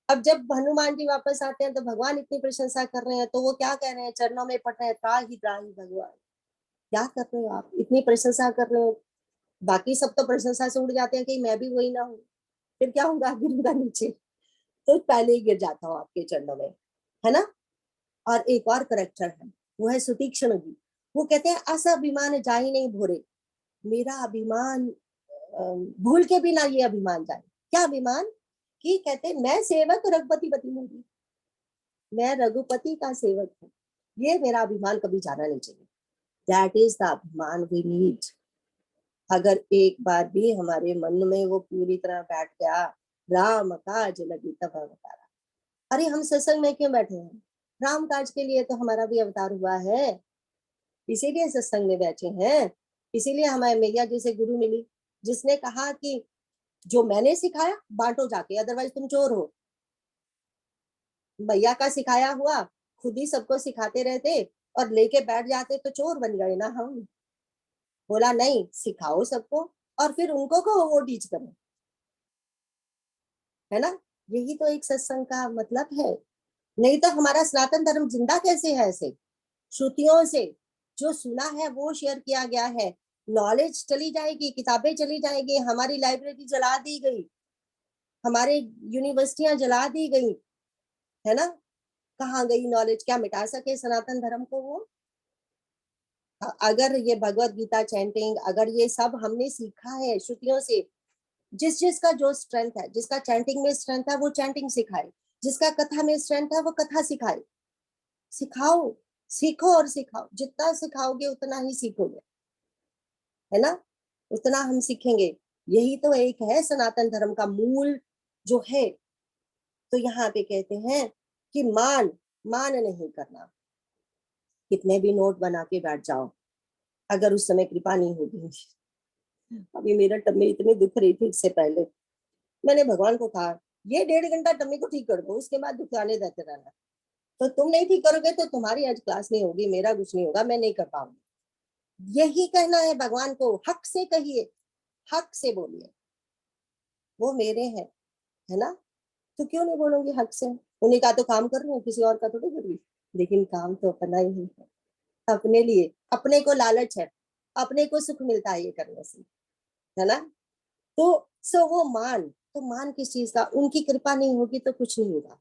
अब जब हनुमान जी वापस आते हैं तो भगवान इतनी प्रशंसा कर रहे हैं, तो वो क्या कह रहे हैं, चरणों में पट रहे हैं, त्राहि त्राहि भगवान। क्या कर रहे हो आप, इतनी प्रशंसा कर रहे हो। बाकी सब तो प्रशंसा से उड़ जाते हैं कि मैं भी वही ना हूँ, फिर क्या होगा, गिरूंगा नीचे। तो पहले ही गिर जाता हूँ आपके चरणों में, है ना। और एक और करेक्टर है, वो है सुतीक्ष्ण जी। वो कहते हैं अस अभिमान जाई नहीं भोरे, मेरा अभिमान भूल के भी ना ये अभिमान जाए। क्या अभिमान, कि कहते मैं सेवक रघुपति पति हूँ, मैं रघुपति का सेवक हूँ, ये मेरा अभिमान कभी जाना नहीं चाहिए। दैट इज द अभिमान वी नीड। अगर एक बार भी हमारे मन में वो पूरी तरह बैठ गया, राम काज लगी तब अवतारा। अरे हम सत्संग में क्यों बैठे हैं, राम काज के लिए तो हमारा भी अवतार हुआ है, इसीलिए सत्संग में बैठे हैं। इसीलिए हमारे मैया जी से गुरु मिली, जिसने कहा कि जो मैंने सिखाया बांटो जाके, अदरवाइज तुम चोर हो। मैया का सिखाया हुआ खुद ही सबको सिखाते रहते और लेके बैठ जाते तो चोर बन गए ना हम। बोला नहीं, सिखाओ सबको और फिर उनको को वो टीच करो, है ना। यही तो एक सत्संग का मतलब है। नहीं तो हमारा सनातन धर्म जिंदा कैसे है, ऐसे श्रुतियों से जो सुना है वो शेयर किया गया है। नॉलेज चली जाएगी, किताबें चली जाएगी, हमारी लाइब्रेरी जला दी गई, हमारे यूनिवर्सिटियां जला दी गई, है ना। कहाँ गई नॉलेज, क्या मिटा सके सनातन धर्म को वो। अगर ये भगवत गीता चैंटिंग, अगर ये सब हमने सीखा है श्रुतियों से, जिसका जो स्ट्रेंथ है, जिसका चैंटिंग में स्ट्रेंथ है वो चैंटिंग सिखाए, जिसका कथा में स्ट्रेंथ है वो कथा सिखाए। सिखाओ, सीखो और सिखाओ, जितना सिखाओगे उतना ही सीखोगे, है ना, उतना हम सीखेंगे। यही तो एक है सनातन धर्म का मूल जो है। तो यहाँ पे कहते हैं कि मान नहीं करना। कितने भी नोट बना के बैठ जाओ, अगर उस समय कृपा नहीं होगी। अभी मेरा टम्मी इतनी दुख रही थी, इससे पहले मैंने भगवान को कहा ये 1.5 घंटा टम्मी को ठीक कर दो, उसके बाद दुखाने देते रहना। तो तुम नहीं ठीक करोगे तो तुम्हारी आज क्लास नहीं होगी, मेरा कुछ नहीं होगा, मैं नहीं कर पाऊंगी। यही कहना है भगवान को, हक से कहिए, हक से बोलिए, वो मेरे हैं, है ना। तो क्यों नहीं बोलूंगी हक से। उन्हीं का तो काम कर रही हूँ, किसी और का थोड़ी कर रही, लेकिन काम तो अपना ही है, अपने लिए। अपने को लालच है, अपने को सुख मिलता है ये करने से, है ना। तो सो वो मान, तो मान किस चीज का, उनकी कृपा नहीं होगी तो कुछ नहीं होगा।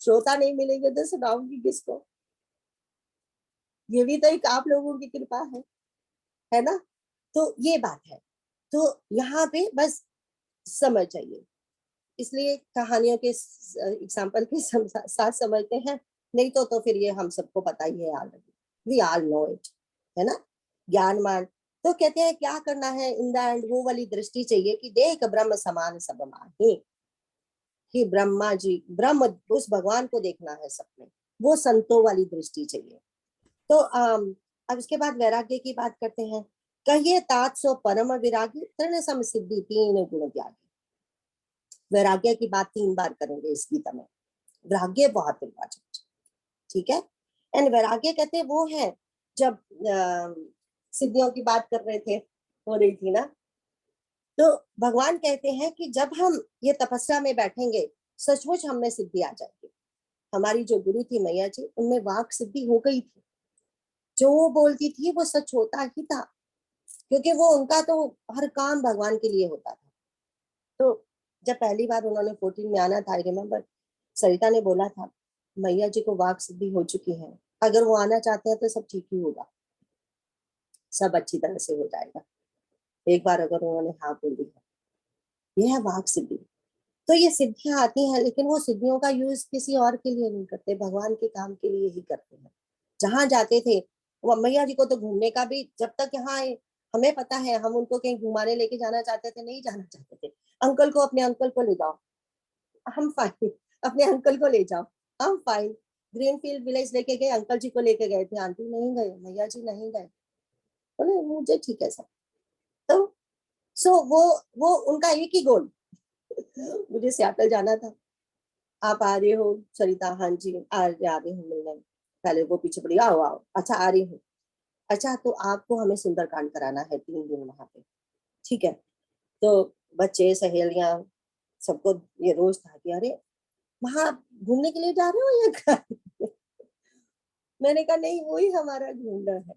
श्रोता नहीं मिलेंगे तो सुनाऊंगी किसको, ये भी तो एक आप लोगों की कृपा है ना। तो ये बात है, तो यहाँ पे बस समझ चाहिए, इसलिए कहानियों के एग्जाम्पल के साथ समझते हैं, नहीं तो फिर ये हम सबको पता ही है already, we all know it, है ना। ज्ञानमान, तो कहते हैं क्या करना है इन द एंड, वो वाली दृष्टि चाहिए कि देख ब्रह्म समान सब माही, कि ब्रह्मा जी, ब्रह्म उस भगवान को देखना है सपने, वो संतों वाली दृष्टि चाहिए। तो अब इसके बाद वैराग्य की बात करते हैं। कहिए तात सो परम विरागी, तृण सम सिद्धि तीन गुण त्यागी। वैराग्य की बात 3 बार करेंगे इस गीता में, वैराग्य बहुत इंपॉर्टेंट, ठीक है। एंड वैराग्य कहते हैं वो है, जब सिद्धियों की बात कर रहे थे, हो रही थी ना, तो भगवान कहते हैं कि जब हम ये तपस्या में बैठेंगे सचमुच हमें सिद्धि आ जाएगी। हमारी जो गुरु थी मैया जी, उनमें वाक सिद्धि हो गई थी, जो वो बोलती थी वो सच होता ही था, क्योंकि वो उनका तो हर काम भगवान के लिए होता था। तो जब पहली बार उन्होंने 14 में आना था, आई रिमेम्बर सरिता ने बोला था मैया जी को वाक सिद्धि हो चुकी है, अगर वो आना चाहते हैं तो सब ठीक ही होगा, सब अच्छी तरह से हो जाएगा, एक बार अगर उन्होंने हाँ बोल दिया। यह है वाक सिद्धि। तो ये सिद्धियां आती हैं, लेकिन वो सिद्धियों का यूज किसी और के लिए नहीं करते, भगवान के काम के लिए ही करते हैं। जहां जाते थे, वो मैया जी को तो घूमने का भी, जब तक यहाँ आए हमें पता है, हम उनको कहीं घुमाने लेके जाना चाहते थे, नहीं जाना चाहते थे। अंकल को, अपने अंकल को ले जाओ, हम फाइन, अपने अंकल को ले जाओ, हम फाइन। ग्रीनफील्ड विलेज लेके गए, अंकल जी को लेके गए थे, आंटी नहीं गए, मैया जी नहीं गए, बोले मुझे ठीक है सब। तो सो वो उनका एक ही गोल, मुझे सियाटल जाना था, आप आ रहे हो सरिता, हाँ जी आ रही हूँ मिलने, पहले वो पीछे पड़ी, आओ आओ, अच्छा आ रही हूँ, अच्छा तो आपको हमें सुंदरकांड कराना है 3 दिन वहां पे, ठीक है। तो बच्चे सहेलियां सबको ये रोज था कि अरे वहां घूमने के लिए जा रहे हो या मैंने कहा नहीं, वही हमारा घूमना है,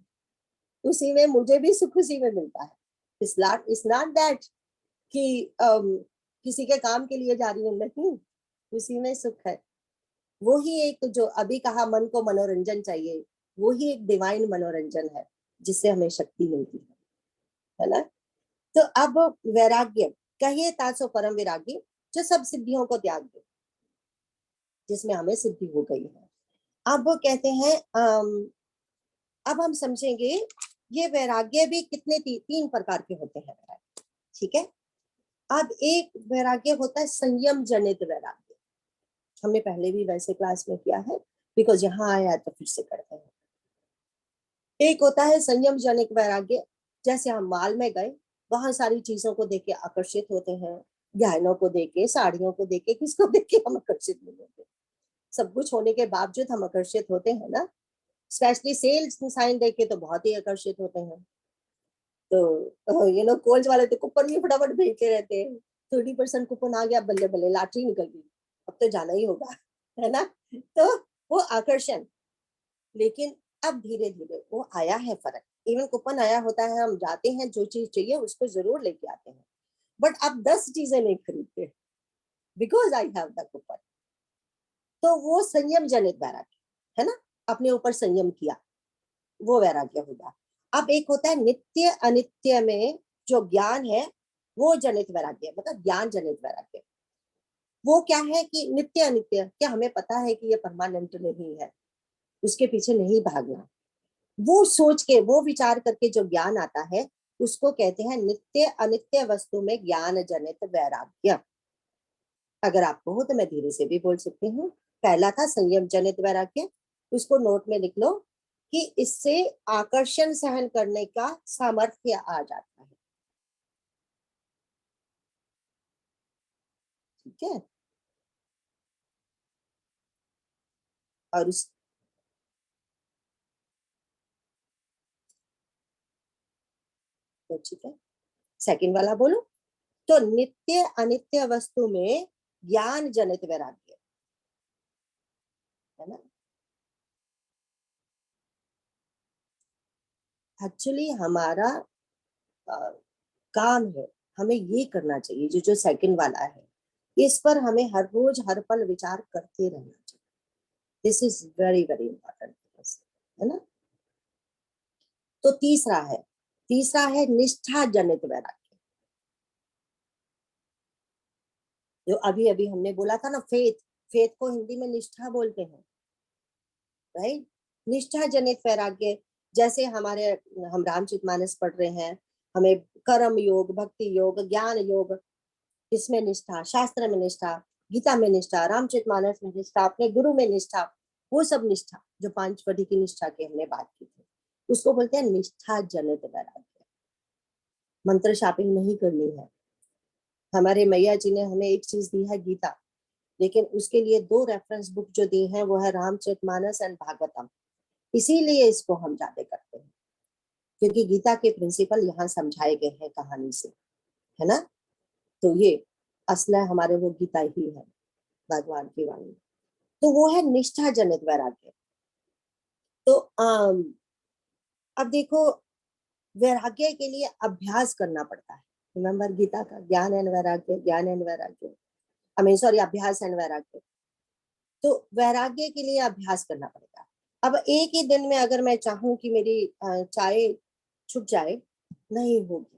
उसी में मुझे भी सुख उसी में मिलता है। इट्स नॉट दैट कि किसी के काम के लिए जा रही हूँ, नहीं, उसी में सुख है। वो ही एक जो अभी कहा मन को मनोरंजन चाहिए, वो ही एक डिवाइन मनोरंजन है जिससे हमें शक्ति मिलती है ना। तो अब वैराग्य, कहिए तासो परम विरागी, जो सब सिद्धियों को त्याग दे, जिसमें हमें सिद्धि हो गई है। अब कहते हैं अब हम समझेंगे ये वैराग्य भी कितने 3 प्रकार के होते हैं, ठीक है। अब एक वैराग्य होता है संयम जनित वैराग्य, हमने पहले भी वैसे क्लास में किया है, बिकॉज यहाँ आया तो फिर से करते हैं। एक होता है संयम जनित वैराग्य, जैसे हम मॉल में गए, वहां सारी चीजों को देख के आकर्षित होते हैं, गहनों को देख के, साड़ियों को देख के, किसको देख के हम आकर्षित नहीं होते, सब कुछ होने के बावजूद हम आकर्षित होते हैं ना। स्पेशली सेल्स साइन देख के तो बहुत ही आकर्षित होते हैं। तो कोल्स वाले तो कूपन भी फटाफट भेजते रहते हैं, 30% कूपन आ गया, बल्ले बल्ले लॉटरी निकल गई, अब तो जाना ही होगा, है ना। तो वो आकर्षण, लेकिन अब धीरे धीरे वो आया है फर्क, इवन कूपन आया होता है, हम जाते हैं, जो चीज चाहिए उसको जरूर लेके आते हैं, बट अब 10 चीजें नहीं खरीदते, because I have the coupon. तो वो संयम जनित वैराग्य है ना, अपने ऊपर संयम किया, वो वैराग्य होगा। अब एक होता है नित्य अनित्य में जो ज्ञान है, वो जनित वैराग्य, मतलब ज्ञान जनित वैराग्य। वो क्या है कि नित्य अनित्य, क्या हमें पता है कि ये परमानेंट नहीं है, उसके पीछे नहीं भागना, वो सोच के, वो विचार करके जो ज्ञान आता है, उसको कहते हैं नित्य अनित्य वस्तु में ज्ञान जनित वैराग्य। अगर आपको हो तो मैं धीरे से भी बोल सकती हूँ। पहला था संयम जनित वैराग्य, उसको नोट में लिख लो कि इससे आकर्षण सहन करने का सामर्थ्य आ जाता है, ठीक है। और उस तो ठीक है, सेकंड वाला बोलो, तो नित्य अनित्य वस्तु में ज्ञान जनित वैराग्य, है ना। एक्चुअली हमारा काम है, हमें ये करना चाहिए, जो सेकंड वाला है, इस पर हमें हर रोज हर पल विचार करते रहना चाहिए। This is very very important, है ना। तो तीसरा है निष्ठा जनित वैराग्य, जो अभी अभी हमने बोला था ना, फेथ को हिंदी में निष्ठा बोलते हैं, राइट। निष्ठा जनित वैराग्य, जैसे हम रामचरितमानस पढ़ रहे हैं, हमें कर्म योग, भक्ति योग, ज्ञान योग, इसमें निष्ठा, शास्त्र में निष्ठा, गीता में निष्ठा, रामचरितमानस में निष्ठा, अपने गुरु में निष्ठा, वो सब निष्ठा जो 5 पदी की निष्ठा की हमने बात की थी, उसको बोलते हैं निष्ठा जनित वैराग्य। मंत्र शॉपिंग नहीं करनी है। हमारे मैया जी ने हमें एक चीज दी है, गीता, लेकिन उसके लिए 2 रेफरेंस बुक जो दी हैं वो है रामचरितमानस एंड भागवतम। इसीलिए इसको हम ज्यादा करते हैं, क्योंकि गीता के प्रिंसिपल यहाँ समझाए गए हैं कहानी से, है ना। तो ये असला हमारे वो गीता ही है, भगवान की वाणी। तो वो है निष्ठा जनित वैराग्य। तो अब देखो, वैराग्य के लिए अभ्यास करना पड़ता है। रिमेम्बर गीता का ज्ञान एंड वैराग्य, ज्ञान एंड वैराग्य, आई मीन सॉरी, अभ्यास एंड वैराग्य। तो वैराग्य के लिए अभ्यास करना पड़ेगा। अब एक ही दिन में अगर मैं चाहूं कि मेरी चाय छूट जाए, नहीं होगी।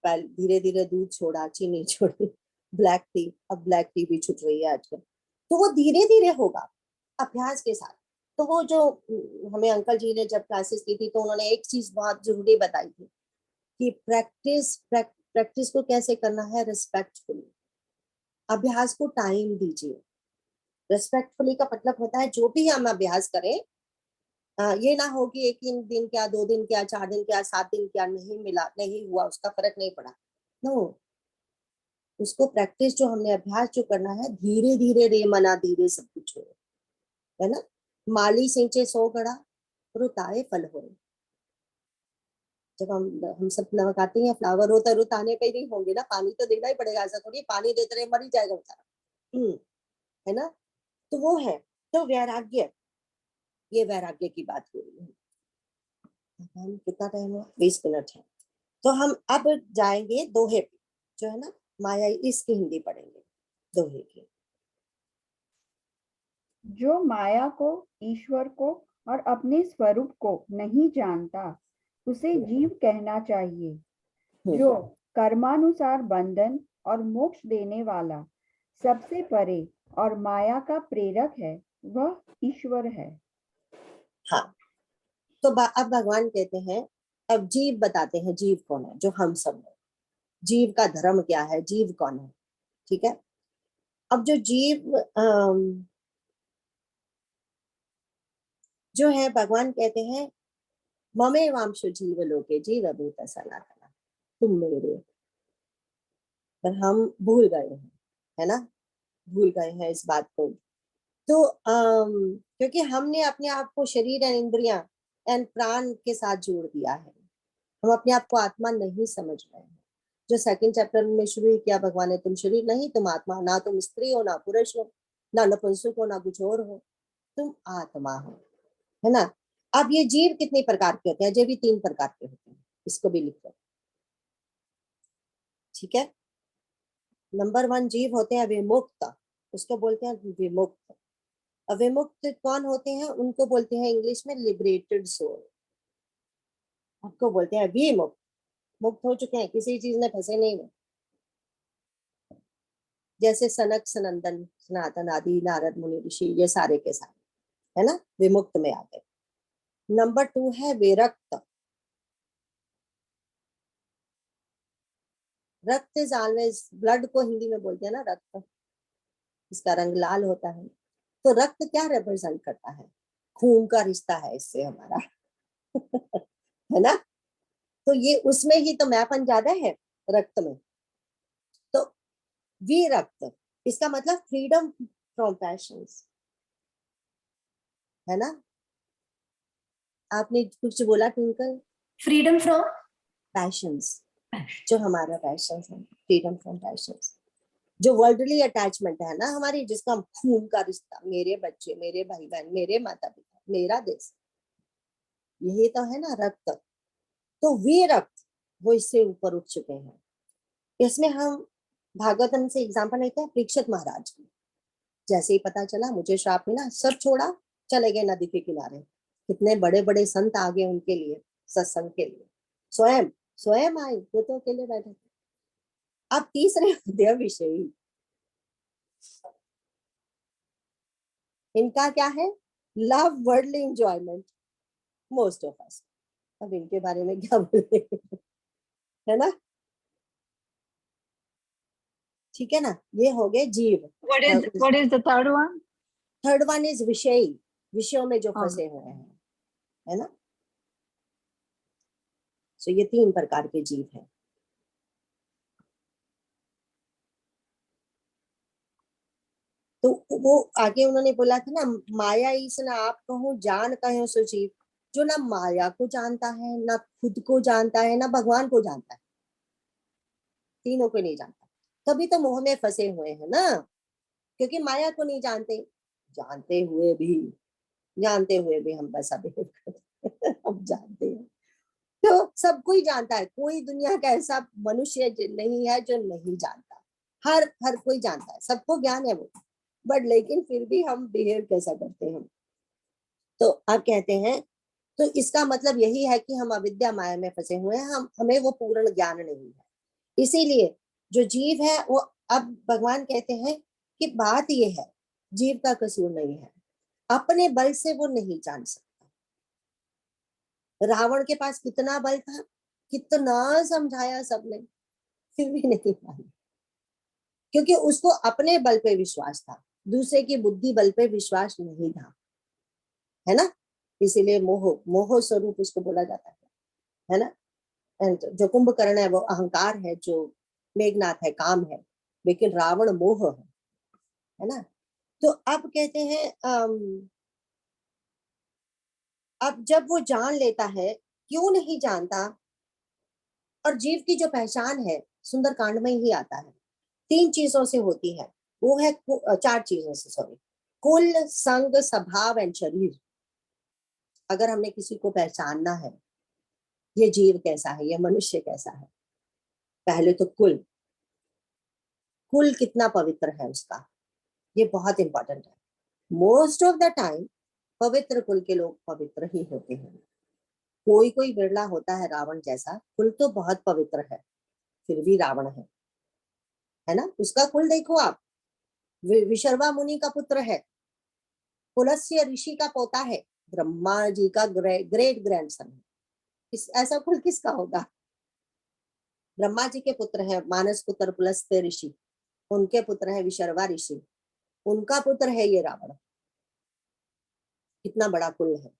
पहले धीरे धीरे दूध छोड़ा, चीनी छोड़ी, ब्लैक टी, अब ब्लैक टी भी छूट रही है आजकल। तो वो धीरे धीरे होगा अभ्यास के साथ। तो वो जो हमें अंकल जी ने जब क्लासेस की थी, तो उन्होंने एक चीज बहुत जरूरी बताई थी कि प्रैक्टिस को कैसे करना है, रिस्पेक्टफुली। अभ्यास को टाइम दीजिए। रिस्पेक्टफुली का मतलब होता है जो भी हम अभ्यास करें, ये ना हो कि एक दिन क्या, 2 दिन क्या, 4 दिन क्या, 7 दिन क्या, नहीं मिला, नहीं हुआ, उसका फर्क नहीं पड़ा। नो, उसको प्रैक्टिस जो हमने अभ्यास जो करना है, धीरे धीरे रे मना धीरे सब कुछ हो, है ना। माली सिंचे 100 घड़ा, रुताए फल हो। जब हम सब लगाते हैं फ्लावर, होता रुताने पे नहीं होंगे ना, पानी तो देना ही पड़ेगा। ऐसा थोड़ी पानी देते रहे मर ही जाएगा बेचारा, है ना। तो वो है, तो वैराग्य, ये वैराग्य की बात हो रही है। हम कितना टाइम हुआ, 20 मिनट है। तो हम अब जाएंगे दोहे पे, जो है ना, माया, इसकी हिंदी पढ़ेंगे दोहे की। जो माया को, ईश्वर को और अपने स्वरूप को नहीं जानता, उसे जीव कहना चाहिए। जो कर्मानुसार बंधन और मोक्ष देने वाला, सबसे परे और माया का प्रेरक है, वह ईश्वर है। हाँ, तो अब भगवान कहते हैं, अब जीव बताते हैं, जीव कौन है, जो हम सब है। जीव का धर्म क्या है, जीव कौन है, ठीक है। अब जो जीव जो है, भगवान कहते हैं, ममे वांशु जीव लोके जीव भूत सनातना, तुम मेरे। पर हम भूल गए हैं, है ना, भूल गए हैं इस बात को। तो क्योंकि हमने अपने आप को शरीर एंड इंद्रियां एंड प्राण के साथ जोड़ दिया है, हम अपने आप को आत्मा नहीं समझ रहे हैं। जो 2nd चैप्टर में शुरू ही किया भगवान ने, तुम शरीर नहीं, तुम आत्मा, ना तुम स्त्री हो, ना पुरुष हो, ना नपुंसक हो, ना कुछ और हो, तुम आत्मा हो, है ना। अब ये जीव कितने प्रकार के होते हैं, ये भी 3 प्रकार के होते हैं, इसको भी लिखो, ठीक है। नंबर 1 जीव होते हैं विमुक्त, उसको बोलते हैं विमुक्त। विमुक्त कौन होते हैं, उनको बोलते हैं इंग्लिश में लिबरेटेड सोल, उनको बोलते हैं विमुक्त। मुक्त हो चुके हैं, किसी चीज में फंसे नहीं है। जैसे सनक, सनंदन, सनातन आदि, नारद मुनि ऋषि, ये सारे के सारे, है ना, विमुक्त में आते। नंबर 2 है विरक्त। रक्त इज ऑलवेज, ब्लड को हिंदी में बोलते हैं ना रक्त, इसका रंग लाल होता है। तो रक्त क्या रिप्रेजेंट करता है, खून का रिश्ता है इससे हमारा है ना। तो ये उसमें ही तो मैपन ज्यादा है, रक्त में। तो विरक्त, इसका मतलब फ्रीडम फ्रॉम पैशंस, है ना। आपने कुछ बोला ट्विंकल, फ्रीडम फ्रॉम पैशंस, जो हमारा पैशंस है, फ्रीडम फ्रॉम पैशंस, जो वर्ल्डली अटैचमेंट है ना हमारी, जिसका हम खून का रिश्ता, मेरे बच्चे, मेरे भाई बहन, मेरे माता पिता, मेरा देश, यही तो है ना रक्त। तो वीरक्त वो इससे ऊपर उठ चुके हैं। इसमें हम भागवतम से एग्जाम्पल लेते हैं परीक्षित महाराज की। जैसे ही पता चला मुझे श्राप मिला, सब छोड़ा, चले गए नदी के किनारे। कितने बड़े बड़े संत आ गए उनके लिए, सत्संग के लिए, स्वयं स्वयं आए, वो तो अकेले बैठे थे। अब तीसरे अध्याय विषयी, इनका क्या है? Love worldly enjoyment, most of us. अब इनके बारे में क्या बोले, है ना? ठीक है ना? ये हो गए जीव। what is the third one? Third one is विषयी, विषयों में जो हाँ। फंसे हुए हैं, है ना? सो ये 3 प्रकार के जीव हैं। तो वो आगे उन्होंने बोला था ना, माया ईस न आप कहूँ जान कहो सो जीव, जो ना माया को जानता है, ना खुद को जानता है, ना भगवान को जानता है, तीनों को नहीं जानता, तभी तो मोह में फंसे हुए हैं ना। क्योंकि माया को नहीं जानते, जानते हुए भी हम वैसा बिहेव करते हैं। हम जानते हैं तो सब कोई जानता है, कोई दुनिया का ऐसा मनुष्य नहीं है जो नहीं जानता। हर कोई जानता है, सबको ज्ञान है वो, बट लेकिन फिर भी हम बिहेव कैसा करते हैं। तो आप कहते हैं, तो इसका मतलब यही है कि हम अविद्या माया में फंसे हुए हैं, हमें वो पूर्ण ज्ञान नहीं है। इसीलिए जो जीव है वो, अब भगवान कहते हैं कि बात ये है, जीव का कसूर नहीं है, अपने बल से वो नहीं जान सकता। रावण के पास कितना बल था, कितना समझाया सबने, फिर भी नहीं माना, क्योंकि उसको अपने बल पे विश्वास था, दूसरे की बुद्धि बल पे विश्वास नहीं था, है ना? इसीलिए मोह स्वरूप उसको बोला जाता है ना? जो कुंभकर्ण है वो अहंकार है, जो मेघनाथ है काम है, लेकिन रावण मोह है ना? तो अब कहते हैं अब जब वो जान लेता है, क्यों नहीं जानता? और जीव की जो पहचान है सुंदरकांड में ही आता है, 3 चीजों से होती है। वो है 4 चीजों से, सॉरी, कुल, संग, स्वभाव एंड शरीर। अगर हमने किसी को पहचानना है, ये जीव कैसा है, ये मनुष्य कैसा है, पहले तो कुल कितना पवित्र है उसका, ये बहुत इंपॉर्टेंट है। मोस्ट ऑफ द टाइम पवित्र कुल के लोग पवित्र ही होते हैं। कोई बिरला होता है रावण जैसा, कुल तो बहुत पवित्र है, फिर भी रावण है ना? उसका कुल देखो आप, विशर्वा मुनि का पुत्र है, पुलस्त्य ऋषि का पोता है, ब्रह्मा जी का ग्रेट ग्रैंडसन है। ऐसा कुल किसका होगा? ब्रह्मा जी के पुत्र है मानस पुत्र पुलस्त्य ऋषि, उनके पुत्र है विशर्वा ऋषि, उनका पुत्र है ये रावण। कितना बड़ा कुल है।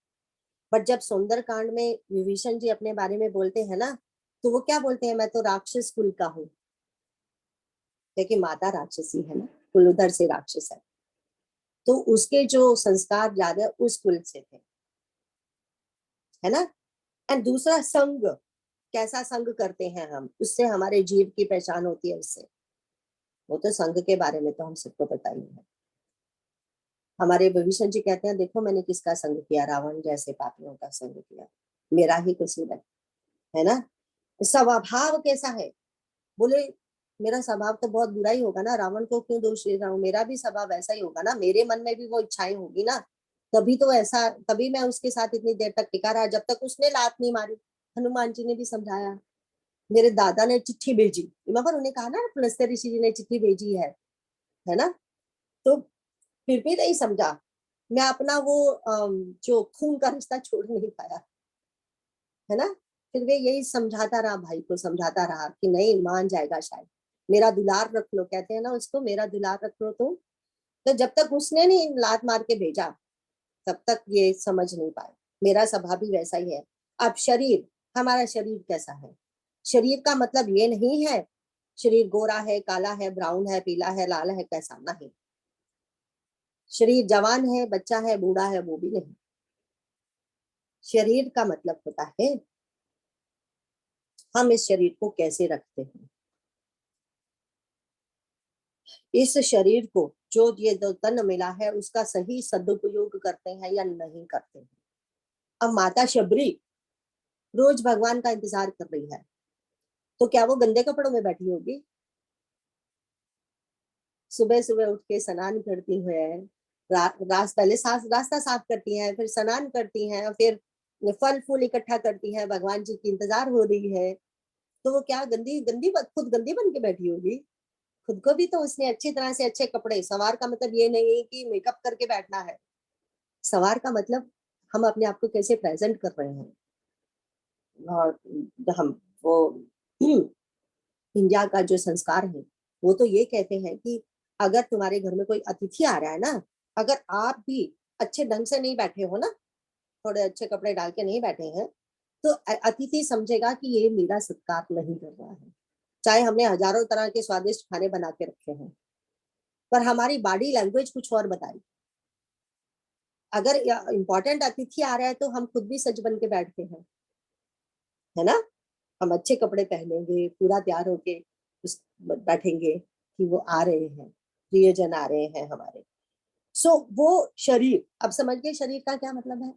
बट जब सुंदरकांड में विभीषण जी अपने बारे में बोलते हैं ना, तो वो क्या बोलते हैं? मैं तो राक्षस कुल का हूँ, क्योंकि माता राक्षसी है ना, कुल उधर से राक्षस है, तो उसके जो संस्कार ज्यादा उस कुल से थे, है ना? एंड दूसरा संग, कैसा संग करते हैं हम, उससे हमारे जीव की पहचान होती है उससे। वो तो संग के बारे में तो हम सबको पता ही है। हमारे विभीषण जी कहते हैं, देखो मैंने किसका संग किया, रावण जैसे पापियों का संग किया, मेरा ही कसूर है ना? स्वभाव कैसा है? बोले मेरा स्वभाव तो बहुत बुरा ही होगा ना, रावण को क्यों दोष दे रहा हूँ, मेरा भी स्वभाव ऐसा ही होगा ना, मेरे मन में भी वो इच्छाएं होगी ना, तभी मैं उसके साथ इतनी देर तक टिका रहा, जब तक उसने लात नहीं मारी। हनुमान जी ने भी समझाया, मेरे दादा ने चिट्ठी भेजी, मगर उन्हें कहा ना पुलस्त्य ऋषि जी ने चिट्ठी भेजी है ना? तो फिर भी नहीं समझा, मैं अपना वो जो खून का रिश्ता छोड़ नहीं पाया, है ना? फिर वे यही समझाता रहा, भाई को समझाता रहा कि नहीं मान जाएगा शायद, मेरा दुलार रख लो, कहते हैं ना उसको, मेरा दुलार रख लो। तो जब तक उसने नहीं लात मार के भेजा, तब तक ये समझ नहीं पाए। मेरा स्वभाव भी वैसा ही है। अब शरीर, हमारा शरीर कैसा है? शरीर का मतलब ये नहीं है शरीर गोरा है, काला है, ब्राउन है, पीला है, लाल है, कैसा नहीं। शरीर जवान है, बच्चा है, बूढ़ा है, वो भी नहीं। शरीर का मतलब होता है हम इस शरीर को कैसे रखते हैं, इस शरीर को जो ये जो तन मिला है उसका सही सदुपयोग करते हैं या नहीं करते हैं। अब माता शबरी रोज भगवान का इंतजार कर रही है, तो क्या वो गंदे कपड़ों में बैठी होगी? सुबह सुबह उठ के स्नान करती है, पहले रास्ता साफ करती हैं, फिर स्नान करती हैं, फिर फल फूल इकट्ठा करती हैं, भगवान जी की इंतजार हो रही है, तो वो क्या गंदी गंदी खुद गंदी बन के बैठी होगी? खुद को भी तो उसने अच्छी तरह से अच्छे कपड़े, सवार का मतलब ये नहीं कि मेकअप करके बैठना है, सवार का मतलब हम अपने आप को कैसे प्रेजेंट कर रहे हैं। और हम वो इंडिया का जो संस्कार है वो तो ये कहते हैं कि अगर तुम्हारे घर में कोई अतिथि आ रहा है ना, अगर आप भी अच्छे ढंग से नहीं बैठे हो ना, थोड़े अच्छे कपड़े डाल के नहीं बैठे हैं, तो अतिथि समझेगा कि ये मेरा सत्कार नहीं कर रहा है, चाहे हमने हजारों तरह के स्वादिष्ट खाने बना के रखे हैं, पर हमारी बॉडी लैंग्वेज कुछ और बताई। अगर इंपॉर्टेंट अतिथि आ रहा है तो हम खुद भी सज बन के बैठते हैं, है ना? हम अच्छे कपड़े पहनेंगे, पूरा तैयार होके बैठेंगे कि वो आ रहे हैं, प्रियजन आ रहे हैं हमारे। वो शरीर, अब समझ गए शरीर का क्या मतलब है?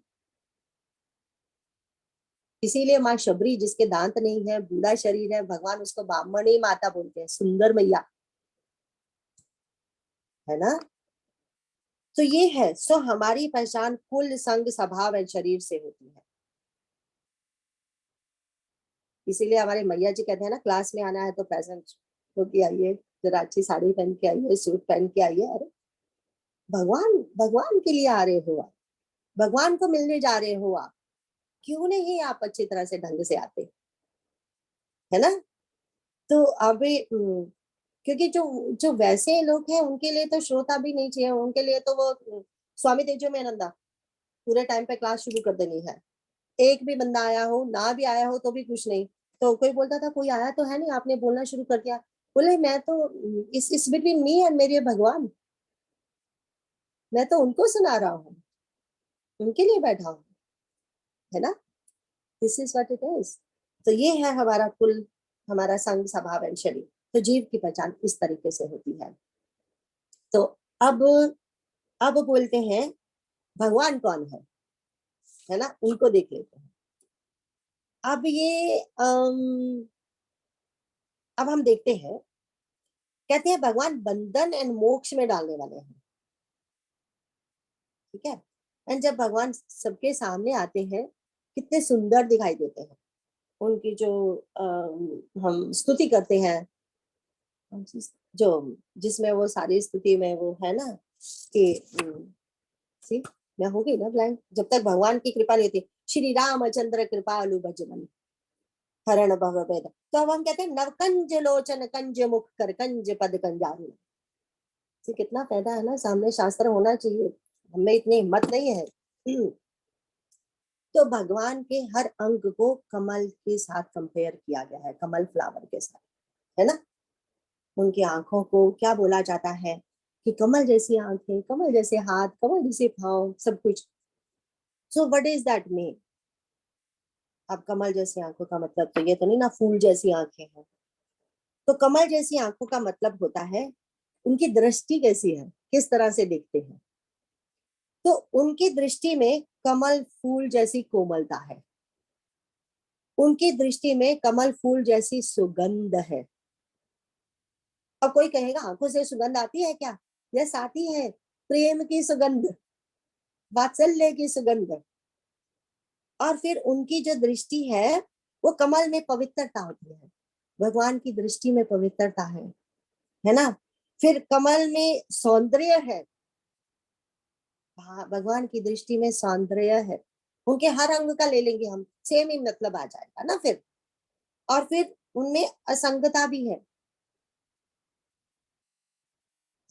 इसीलिए माँ शबरी, जिसके दांत नहीं है, बूढ़ा शरीर है, भगवान उसको ब्राह्मणी माता बोलते हैं, सुंदर मैया, है ना? तो ये है। हमारी पहचान कुल, संग, स्वभाव एंड शरीर से होती है। इसीलिए हमारे मैया जी कहते हैं ना, क्लास में आना है तो प्रेजेंट होके आइए, जरा अच्छी साड़ी पहन के आइए, सूट पहन के आइए। अरे भगवान, भगवान के लिए आ रहे हो आप, भगवान को मिलने जा रहे हो आप, क्यों नहीं आप अच्छी तरह से ढंग से आते, है ना? तो अभी क्योंकि जो जो वैसे लोग हैं उनके लिए तो श्रोता भी नहीं चाहिए, उनके लिए तो वो स्वामी तेजो में आनंदा पूरे टाइम पे क्लास शुरू कर देनी है। एक भी बंदा आया हो, ना भी आया हो तो भी कुछ नहीं। तो कोई बोलता था कोई आया तो है नहीं, आपने बोलना शुरू कर दिया। बोले मैं तो इस बिटवीन मी एंड मेरे भगवान, मैं तो उनको सुना रहा हूँ, उनके लिए बैठा हूँ, है ना? This is what it is. तो ये है हमारा कुल, हमारा संग, स्वभाव एंड शरीर। तो जीव की पहचान इस तरीके से होती है। तो अब बोलते हैं भगवान कौन है ना? उनको देख लेते हैं। अब ये अब हम देखते हैं, कहते हैं भगवान बंधन एंड मोक्ष में डालने वाले हैं, ठीक है? एंड जब भगवान सबके सामने आते हैं, कितने सुंदर दिखाई देते हैं। उनकी जो हम स्तुति करते हैं, जो जिसमें वो सारी स्तुति में वो है ना कि सी मैं हो गई ना ब्लैंक, जब तक भगवान की कृपा नहीं होती, श्री रामचंद्र कृपालु भजमन हरण भव भेद। तो अब हम कहते हैं नवकंज लोचन कंज मुख कर कंज पद कंजारू। कितना फायदा है ना, सामने शास्त्र होना चाहिए, हमें इतनी हिम्मत नहीं है। तो भगवान के हर अंग को कमल के साथ कंपेयर किया गया है, कमल फ्लावर के साथ, है ना? उनकी आंखों को क्या बोला जाता है कि कमल जैसी आंखें, कमल जैसे हाथ, कमल जैसे पांव, सब कुछ। So what is that mean? अब कमल जैसी आंखों का मतलब तो ये तो नहीं ना फूल जैसी आंखें हैं। तो कमल जैसी आंखों का मतलब होता है उनकी दृष्टि कैसी है, किस तरह से देखते हैं। तो उनकी दृष्टि में कमल फूल जैसी कोमलता है, उनकी दृष्टि में कमल फूल जैसी सुगंध है। अब कोई कहेगा आंखों से सुगंध आती है क्या? यस आती है, प्रेम की सुगंध, वात्सल्य की सुगंध। और फिर उनकी जो दृष्टि है वो कमल में पवित्रता होती है, भगवान की दृष्टि में पवित्रता है ना? फिर कमल में सौंदर्य है, भगवान की दृष्टि में सौंदर्य है। उनके हर अंग का ले लेंगे हम, सेम ही मतलब आ जाएगा ना फिर। और फिर उनमें असंगता भी है,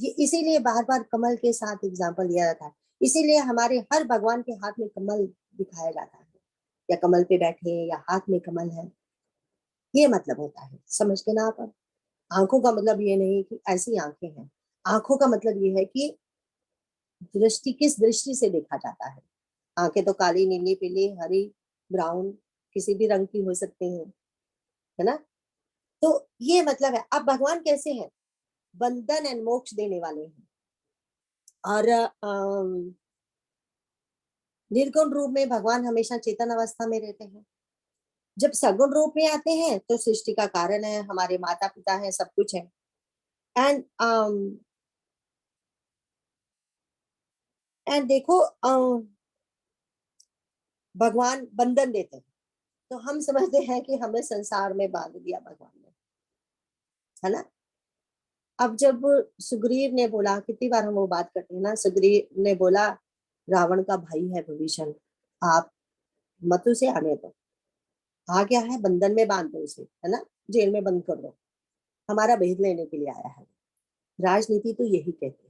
ये इसीलिए बार बार कमल के साथ एग्जाम्पल लिया जाता है। इसीलिए हमारे हर भगवान के हाथ में कमल दिखाया जाता है, या कमल पे बैठे या हाथ में कमल है, ये मतलब होता है। समझ के ना आप? आंखों का मतलब ये नहीं कि ऐसी आंखें हैं, आंखों का मतलब ये है कि दृष्टि किस दृष्टि से देखा जाता है। आंखें तो काली, नीली, पीली, हरी, ब्राउन, किसी भी रंग की हो सकती हैं, है ना? तो ये मतलब है। अब भगवान कैसे हैं? बंधन एंड मोक्ष देने वाले हैं। और निर्गुण रूप में भगवान हमेशा चेतन अवस्था में रहते हैं, जब सगुण रूप में आते हैं तो सृष्टि का कारण है, हमारे माता पिता है, सब कुछ है। एंड देखो भगवान बंधन देते हैं, तो हम समझते हैं कि हमें संसार में बांध दिया भगवान ने, है ना। अब जब सुग्रीव ने बोला, कितनी बार हम वो बात करते हैं ना, सुग्रीव ने बोला रावण का भाई है विभीषण, आप मत उसे आने दो, आ गया है बंधन में बांध दो उसे, है ना, जेल में बंद कर दो, हमारा भेद लेने के लिए आया है। राजनीति तो यही कहती है।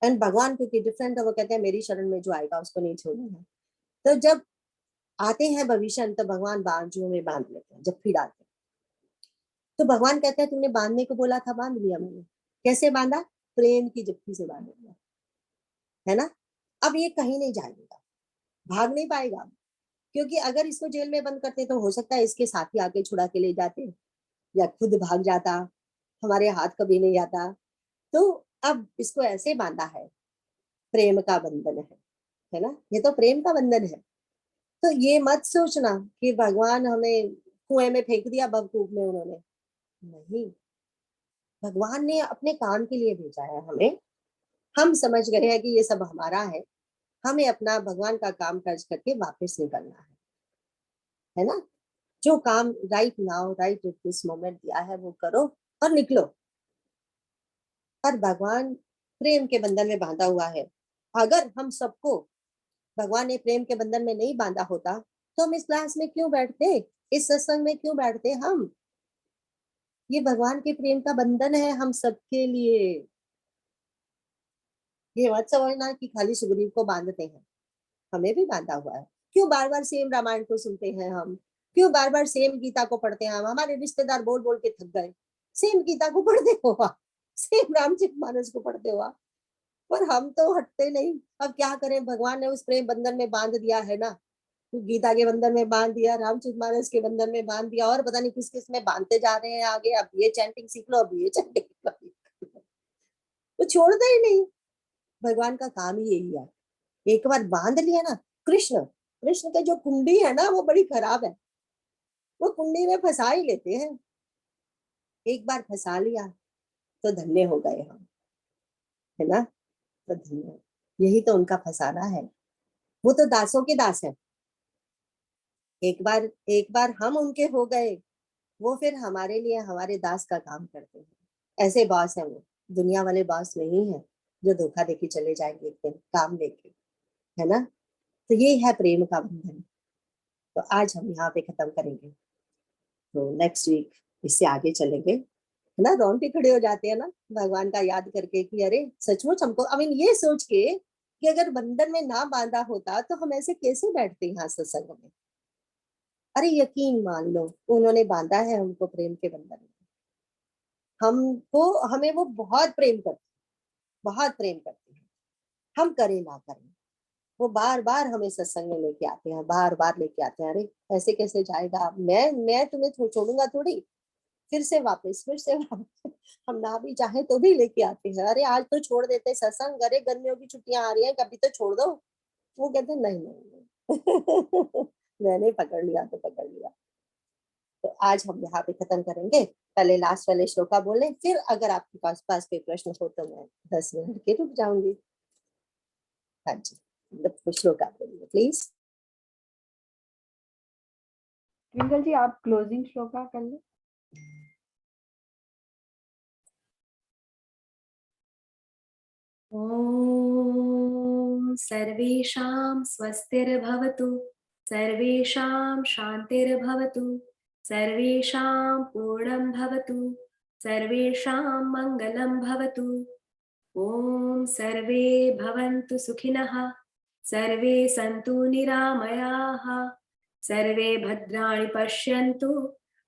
एंड भगवान क्योंकि डिफरेंट है, वो कहते हैं मेरी शरण में जो आएगा उसको नहीं छोड़ना है। तो जब आते हैं भविष्य तो भगवान बांझों में बांध लेते हैं, जब फिर आते हैं तो भगवान कहते हैं तुमने बांधने को बोला था, बांध लिया मैंने। कैसे बांधा? प्रेम की जप्फी से बांध लिया, है ना। अब ये कहीं नहीं जाएगा, भाग नहीं पाएगा, क्योंकि अगर इसको जेल में बंद करते तो हो सकता है इसके साथी आके छुड़ा के ले जाते या खुद भाग जाता, हमारे हाथ कभी नहीं आता। तो अब इसको ऐसे बांधा है, प्रेम का बंधन है ना, ये तो प्रेम का बंधन है। तो ये मत सोचना कि भगवान हमें कुएं में फेंक दिया बेवकूफ में उन्होंने, नहीं, भगवान ने अपने काम के लिए भेजा है हमें। हम समझ गए हैं कि ये सब हमारा है, हमें अपना भगवान का काम काज करके वापस निकलना है ना। जो काम right now right at this moment दिया है वो करो और निकलो। और भगवान प्रेम के बंधन में बांधा हुआ है। अगर हम सबको भगवान ने प्रेम के बंधन में नहीं बांधा होता तो हम इस क्लास में क्यों बैठते, इस सत्संग में क्यों बैठते हम। ये भगवान के प्रेम का बंधन है हम सबके लिए। ये मत समझना कि खाली सुग्रीव को बांधते हैं, हमें भी बांधा हुआ है। क्यों बार बार सेम रामायण को सुनते हैं हम, क्यों बार बार सेम गीता को पढ़ते हैं हम। हमारे रिश्तेदार बोल बोल के थक गए, सेम गीता को पढ़ते हुआ, सेम रामचरितमानस को पढ़ते हुआ, पर हम तो हटते नहीं। अब क्या करें, भगवान ने उस प्रेम बंधन में बांध दिया है ना, गीता के बंधन में बांध दिया, रामचरितमानस के बंधन में बांध दिया, और पता नहीं किस किस में बांधते जा रहे हैं आगे। अब ये चैंटिंग सीख लो, अब ये चैंटिंग वो छोड़ता ही नहीं। भगवान का काम ही यही है, एक बार बांध लिया ना। कृष्ण कृष्ण के जो कुंडी है ना वो बड़ी खराब है, वो कुंडी में फंसा ही लेते हैं। एक बार फंसा लिया तो धन्य हो गए हम, है ना। तो धन्य, यही तो उनका फंसाना है। वो तो दासों के दास है, एक बार हम उनके हो गए, वो फिर हमारे लिए हमारे दास का काम करते हैं। ऐसे बॉस है वो, दुनिया वाले बॉस नहीं है जो धोखा देके चले जाएंगे एक दिन काम लेके, है ना। तो ये है प्रेम का बंधन। तो आज हम यहाँ पे खत्म करेंगे, तो नेक्स्ट वीक इससे आगे चलेंगे, है ना। रोंगटे खड़े हो जाते हैं ना भगवान का याद करके कि अरे सचमुच हमको, आई मीन ये सोच के कि अगर बंधन में ना बांधा होता तो हम ऐसे कैसे बैठते यहाँ सत्संग में। अरे यकीन मान लो उन्होंने बांधा है हमको प्रेम के बंधन में, हमको, हमें वो बहुत प्रेम करते, बहुत प्रेम करते हैं। हम करें ना करें, वो बार बार हमें सत्संग में लेके आते हैं, बार बार लेके आते हैं। अरे ऐसे कैसे जाएगा, मैं तुम्हें छोड़ूंगा थोड़ी, फिर से वापस हम ना भी चाहे तो भी लेके आते हैं। अरे आज तो छोड़ देते सत्संग, अरे गर्मियों की छुट्टियां आ रही हैं, कभी तो छोड़ दो। वो कहते नहीं नहीं मैंने पकड़ लिया तो पकड़ लिया। तो आज हम यहाँ पे खत्म करेंगे। पहले लास्ट वाले श्लोका बोले, फिर अगर आपके पास कोई प्रश्न हो तो मैं 10 मिनट के रुक जाऊंगी। हाँ जी, श्लोका बोलिए प्लीज। ट्विंकल जी आप क्लोजिंग श्लोका कर लो। ॐ सर्वेषां स्वस्तिर्भवतु, सर्वेषां शान्तिर्भवतु, सर्वेषां पूर्णं भवतु, सर्वेषां मङ्गलं भवतु। ॐ सर्वे भवन्तु सुखिनः, सर्वे सन्तु निरामयाः, सर्वे भद्राणि पश्यन्तु,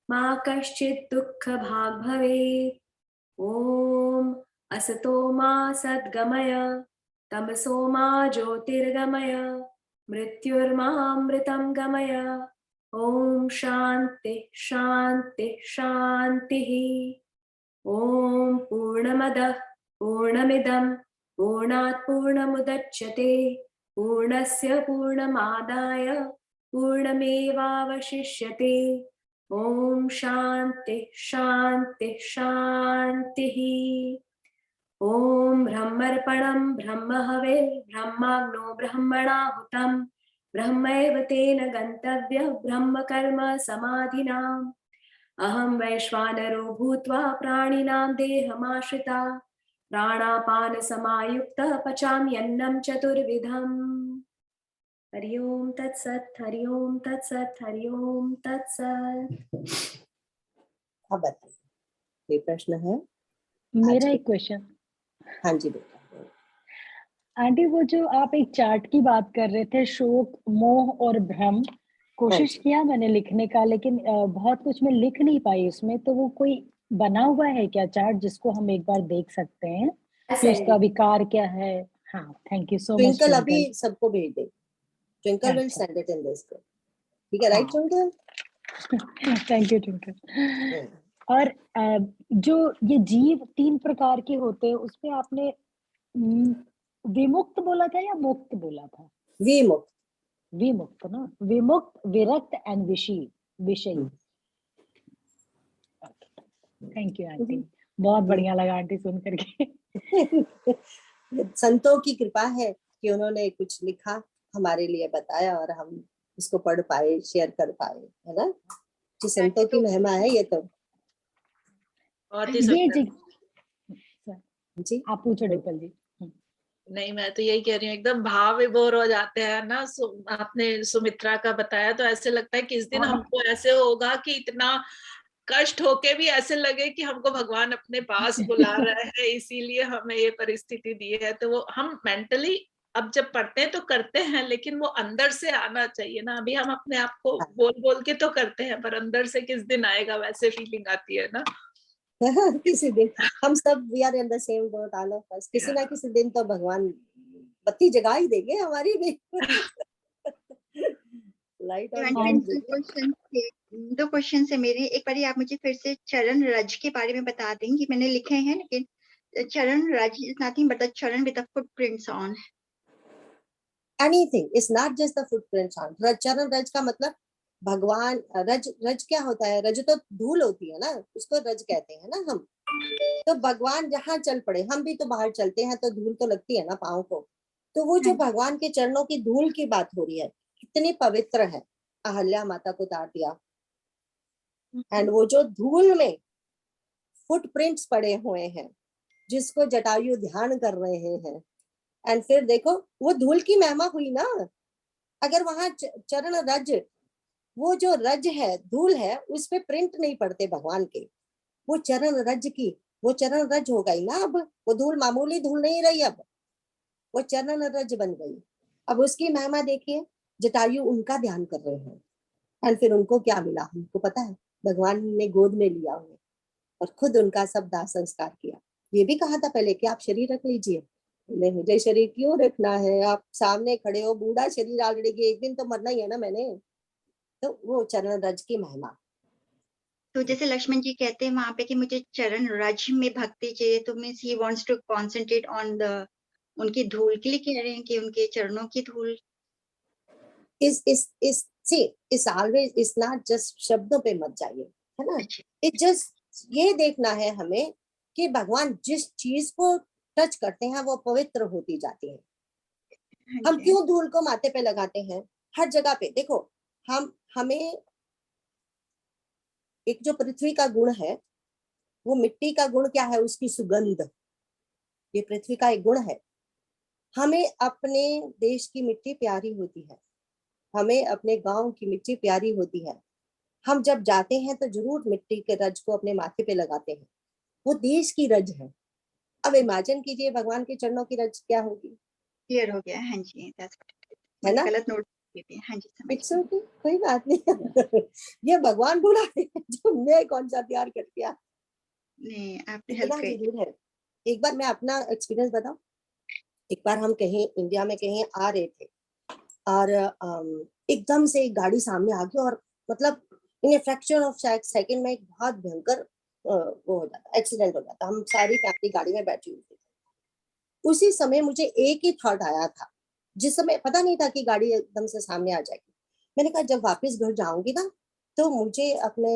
मा कश्चित् दुःखभाग् भवेत्। ॐ असतो मा सद्गमय, तमसो मा ज्योतिर्गमय, मृत्युर्मामृतं गमय। ॐ शान्ति शान्ति शान्तिः। ॐ पूर्णमदः पूर्णमिदं पूर्णात् पूर्णमुदच्यते, पूर्णस्य पूर्णमादाय पूर्णमेवावशिष्यते। ॐ शान्तिः शान्तिः शान्तिः। ॐ ब्रह्मर्पणं ब्रह्महविर्ब्रह्माग्नो ब्रह्मणाहुतं ब्रह्मैव तेन गन्तव्यः ब्रह्मकर्म समाधिनाम्। अहं वैश्वानरो भूत्वा प्राणिनां देहमाश्रिता प्राणापानसमायुक्तः पचाम्यन्नं चतुर्विधम्। हरि ओम तत्सत्, हरि ओम तत्सत्, हरि ओम तत्सत्। अब बताइए, कोई प्रश्न है? मेरा एक क्वेश्चन। हाँ जी बेटा। आंटी, वो जो आप एक चार्ट की बात कर रहे थे, शोक, मोह और भ्रम, कोशिश जी। किया मैंने लिखने का, लेकिन बहुत कुछ मैं लिख नहीं पाई उसमें। तो वो कोई बना हुआ है क्या चार्ट जिसको हम एक बार देख सकते हैं कि उसका विकार क्या है? हाँ, thank you so much twinkle twinkle. अभी सबको भेज दे। ट्विंकल विल अच्छा, send it in this group. ठीक है, right twinkle? Thank you twinkle. और जो ये जीव 3 प्रकार के होते हैं, उसमें आपने विमुक्त बोला था या मुक्त बोला था? विमुक्त। विमुक्त ना, विमुक्त, विरक्त एंड विषयी। थैंक यू आंटी, बहुत बढ़िया लगा आंटी सुन करके। संतों की कृपा है कि उन्होंने कुछ लिखा, हमारे लिए बताया और हम इसको पढ़ पाए, शेयर कर पाए, है ना? जो संतों की महिमा है ये तो। बहुत ही ये सुंदर। जी आप पूछो डिम्पल जी। नहीं, मैं तो यही कह रही हूँ, एकदम भाव विभोर हो जाते हैं ना। आपने सुमित्रा का बताया तो ऐसे लगता है कि इस दिन हमको ऐसे होगा कि इतना कष्ट होके भी ऐसे लगे कि हमको भगवान अपने पास बुला रहा है, इसीलिए हमें ये परिस्थिति दी है। तो वो हम मेंटली अब जब पढ़ते हैं तो करते हैं, लेकिन वो अंदर से आना चाहिए ना। अभी हम अपने आप को बोल बोल के तो करते हैं, पर अंदर से किस दिन आएगा वैसे फीलिंग आती है ना। किसी दिन हम सब we are in the same boat, all of us. किसी ना किसी दिन तो भगवान बत्ती जगा ही देंगे हमारी भी। लाइट ऑन हाँ। दो क्वेश्चन है मेरे। एक बार आप मुझे फिर से चरण रज के बारे में बता देंगे। मैंने लिखे हैं, लेकिन चरण रज इज नथिंग बट द चरण with the footprints on. Anything is not just the footprints on. चरण रज का मतलब भगवान। रज रज क्या होता है? रज तो धूल होती है ना, उसको रज कहते हैं ना हम। तो भगवान जहाँ चल पड़े, हम भी तो बाहर चलते हैं तो धूल तो लगती है ना पाँव को। तो वो जो भगवान के चरणों की धूल की बात हो रही है, कितनी पवित्र है। अहल्या माता को उतार दिया, एंड वो जो धूल में फुटप्रिंट्स पड़े हुए हैं, जिसको जटायु ध्यान कर रहे हैं, एंड फिर देखो वो धूल की महिमा हुई ना। अगर वहां चरण रज, वो जो रज है, धूल है, उस पे प्रिंट नहीं पड़ते भगवान के, वो चरण रज की, वो चरण रज हो गई ना। अब वो धूल मामूली धूल नहीं रही, अब वो चरण रज बन गई। अब उसकी महिमा देखिए, जटायु उनका ध्यान कर रहे हैं, एंड फिर उनको क्या मिला हमको पता है? भगवान ने गोद में लिया उन्हें और खुद उनका सब दाह संस्कार किया। ये भी कहा था पहले कि आप शरीर रख लीजिए। नहीं, मुझे शरीर क्यों रखना है? आप सामने खड़े हो, बूढ़ा शरीर ऑलरेडी, एक दिन तो मरना ही है ना मैंने। तो वो चरण रज की महिमा। तो जैसे लक्ष्मण जी कहते हैं वहां पे कि मुझे चरण रज में भक्ति चाहिए, तो means he wants to concentrate on the उनकी धूल के लिए कह रहे हैं कि उनके चरणों की धूल। इस ऑलवेज इस नॉट जस्ट शब्दों पे मत जाइए, है ना? इट जस्ट ये देखना है हमें कि भगवान जिस चीज को टच करते हैं वो पवित्र होती जाती है। हम क्यों धूल को माथे पे लगाते हैं? हर जगह पे देखो, हमें एक जो पृथ्वी का गुण है, वो मिट्टी का गुण क्या है? उसकी सुगंध। ये पृथ्वी का एक गुण है। हमें अपने देश की मिट्टी प्यारी होती है, हमें अपने गांव की मिट्टी प्यारी होती है। हम जब जाते हैं तो जरूर मिट्टी के रज को अपने माथे पे लगाते हैं, वो देश की रज है। अब इमेजिन कीजिए भगवान के चरणों की रज क्या होगी। क्लियर हो गया? हाँ जी, है ना? गलत नोट किए थे। हाँ जी, समझ इट्स ओके, कोई बात नहीं। ये भगवान बुला रहे हैं, जो मैं कौन सा प्यार कर दिया। नहीं, आपने हेल्प इतना करी। जरूर है। एक बार मैं अपना एक्सपीरियंस बताऊं। एक बार हम कहीं इंडिया में कहीं आ रहे थे और एकदम से एक गाड़ी सामने आ गई और मतलब इन ए फ्रैक्शन ऑफ सेकंड में एक बहुत भयंकर वो हो जाता, एक्सीडेंट हो जाता। हम सारी फैमिली गाड़ी में बैठी हुई थी। उसी समय मुझे एक ही थॉट आया था, जिस समय पता नहीं था कि गाड़ी एकदम से सामने आ जाएगी। मैंने कहा जब वापस घर जाऊंगी ना तो मुझे अपने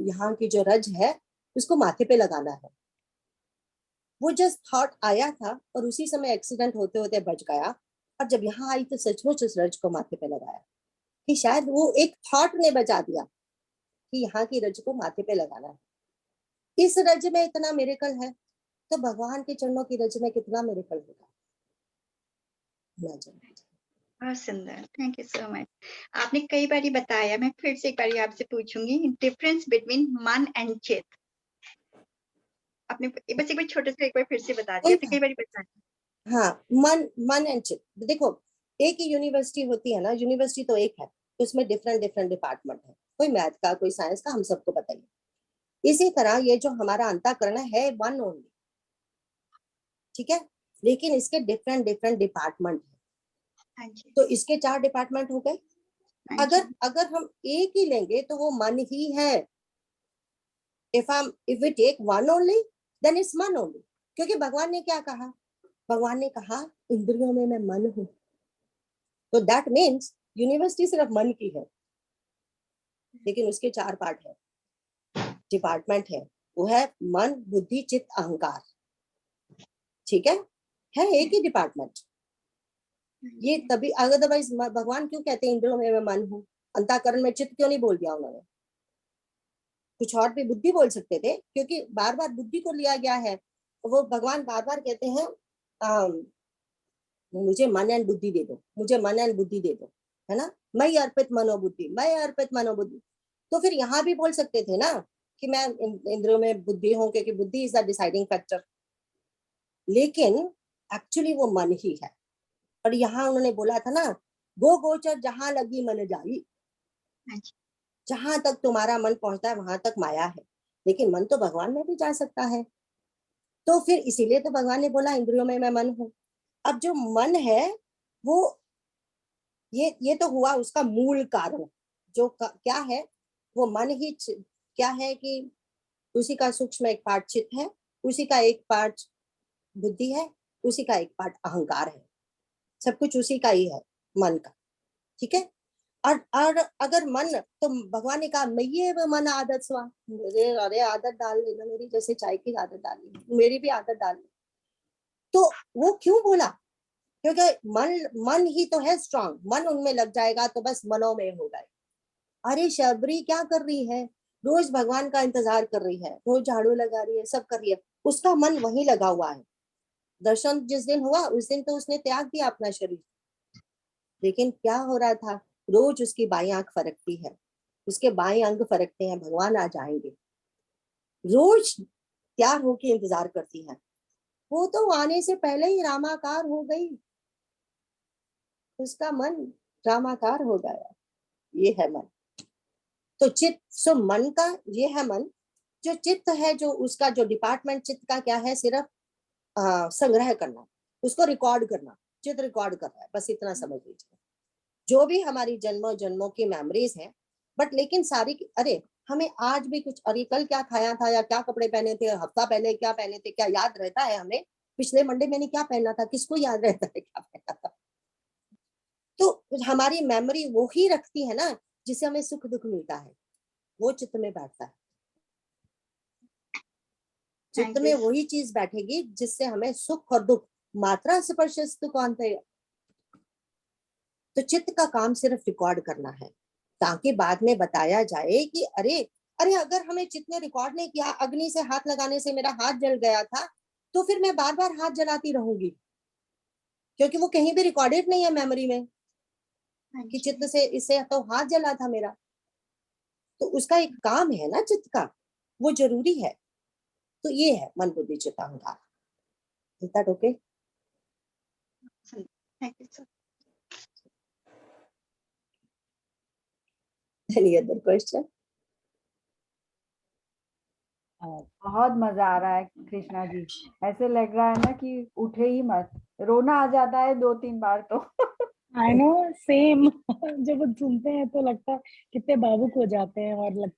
यहाँ की जो रज है उसको माथे पे लगाना है। वो जस्ट थॉट आया था और उसी समय एक्सीडेंट होते होते बच गया, और जब यहाँ आई तो सचमुच उस रज को माथे पे लगाया कि शायद वो एक थॉट ने बचा दिया कि यहाँ की रज को माथे पे लगाना है। इस रज में इतना मिरेकल है तो भगवान के चरणों की रज में कितना मिरेकल होगा। बहुत सुंदर, थैंक यू सो मच। आपने कई बार बताया, मैं फिर से एक बार आपसे पूछूंगी, डिफरेंस बिटवीन मन एंड चित। आपने बस एक बार छोटे से एक बार फिर से बता दिया, आपने कई बार बताया। हाँ, मन एंड चित। देखो एक ही यूनिवर्सिटी होती है ना, यूनिवर्सिटी तो एक है, उसमें डिफरेंट डिफरेंट डिपार्टमेंट है, कोई मैथ का कोई साइंस का, हम सबको बताइए। इसी तरह ये जो हमारा अंतःकरण है वन ओनली, ठीक है, लेकिन इसके डिफरेंट डिफरेंट डिपार्टमेंट है। तो इसके 4 डिपार्टमेंट हो गए। अगर हम एक ही लेंगे तो वो मन ही है। if we take one only then it's मन only, क्योंकि भगवान ने क्या कहा, भगवान ने कहा इंद्रियों में मैं मन हूं, तो दैट मीन्स यूनिवर्सिटी सिर्फ मन की है, लेकिन उसके 4 पार्ट है, डिपार्टमेंट है, वो है मन बुद्धि चित्त अहंकार, ठीक है एक ही डिपार्टमेंट। ये तभी, अदरवाइज भगवान क्यों कहते हैं इंद्रियों में मैं मन हूं, अंतःकरण में चित्त क्यों नहीं बोल दिया उन्होंने? कुछ और भी बुद्धि बोल सकते थे, क्योंकि बार बार बुद्धि को लिया गया है। वो भगवान बार बार कहते हैं मुझे मन एंड बुद्धि दे दो, मुझे मन एंड बुद्धि दे दो, है ना, मैं अर्पित मनोबुद्धि, मैं अर्पित मनोबुद्धि। तो फिर यहाँ भी बोल सकते थे ना कि मैं इंद्रियों में बुद्धि हूँ, क्योंकि बुद्धि इज द डिसाइडिंग फैक्टर, लेकिन एक्चुअली वो मन ही है। और यहाँ उन्होंने बोला था ना, गो गोचर जहां लगी मन जाई, जहां तक तुम्हारा मन पहुंचता है वहां तक माया है, लेकिन मन तो भगवान में भी जा सकता है। तो फिर इसीलिए तो भगवान ने बोला इंद्रियों में मैं मन हूं। अब जो मन है वो ये तो हुआ उसका मूल कारण, जो क्या है, वो मन ही क्या है कि उसी का सूक्ष्म एक पार्ट चित्त है, उसी का एक पार्ट बुद्धि है, उसी का एक पार्ट अहंकार है, सब कुछ उसी का ही है, मन का, ठीक है। और अगर मन, तो भगवान ने कहा मैं ये मन आदत स्वा, अरे आदत डाल लेना, मेरी जैसे चाय की आदत डाल ली, मेरी भी आदत डाल ली। तो वो क्यों बोला? क्योंकि मन ही तो है स्ट्रांग, मन उनमें लग जाएगा तो बस मनों में हो गए। अरे शबरी क्या कर रही है, रोज भगवान का इंतजार कर रही है, रोज झाड़ू लगा रही है, सब कर रही है, उसका मन वहीं लगा हुआ है। दर्शन जिस दिन हुआ उस दिन तो उसने त्याग दिया अपना शरीर, लेकिन क्या हो रहा था, रोज उसकी बाई आंख फरकती है, उसके बाएं अंग फरकते हैं, भगवान आ जाएंगे, रोज तैयार होके इंतजार करती है। वो तो आने से पहले ही रामाकार हो गई, उसका मन रामाकार हो गया, ये है मन। तो चित्त, सो मन का ये है मन। जो चित्त है, जो उसका जो डिपार्टमेंट चित्त का क्या है, सिर्फ संग्रह करना, उसको रिकॉर्ड करना, चित्त रिकॉर्ड कर रहा है, बस इतना समझ लीजिए। जो भी हमारी जन्मों जन्मों की मेमोरीज हैं, बट लेकिन सारी, अरे हमें आज भी कुछ, अरे कल क्या खाया था, या क्या कपड़े पहने थे, हफ्ता पहले क्या पहने थे, क्या याद रहता है हमें? पिछले मंडे मैंने क्या पहना था, किसको याद रहता है क्या पहना था? तो हमारी मेमोरी वो ही रखती है ना, जिससे हमें सुख दुख मिलता है, वो चित्त में बैठता है। चित्त में वही चीज बैठेगी जिससे हमें सुख और दुख, मात्रा स्पर्शस्तु कौन्तेय। तो चित्त का काम सिर्फ रिकॉर्ड करना है, ताकि बाद में बताया जाए कि अरे अगर हमें चित्त ने रिकॉर्ड नहीं किया, अग्नि से हाथ लगाने से मेरा हाथ जल गया था, तो फिर मैं बार बार हाथ जलाती रहूंगी, क्योंकि वो कहीं भी रिकॉर्डेड नहीं है मेमोरी में कि चित्त से इससे तो हाथ जला था मेरा। तो उसका एक काम है ना चित्त का, वो जरूरी है। तो ये है मन बुद्धि चित्त अहंकार। Is that okay? Thank you, sir. Any other question? बहुत मजा आ रहा है कृष्णा जी, ऐसे लग रहा है ना कि उठे ही मत, रोना आ जाता है 2-3 बार तो। I know, same. जब वो सुनते हैं तो लगता है कितने भावुक हो जाते हैं, और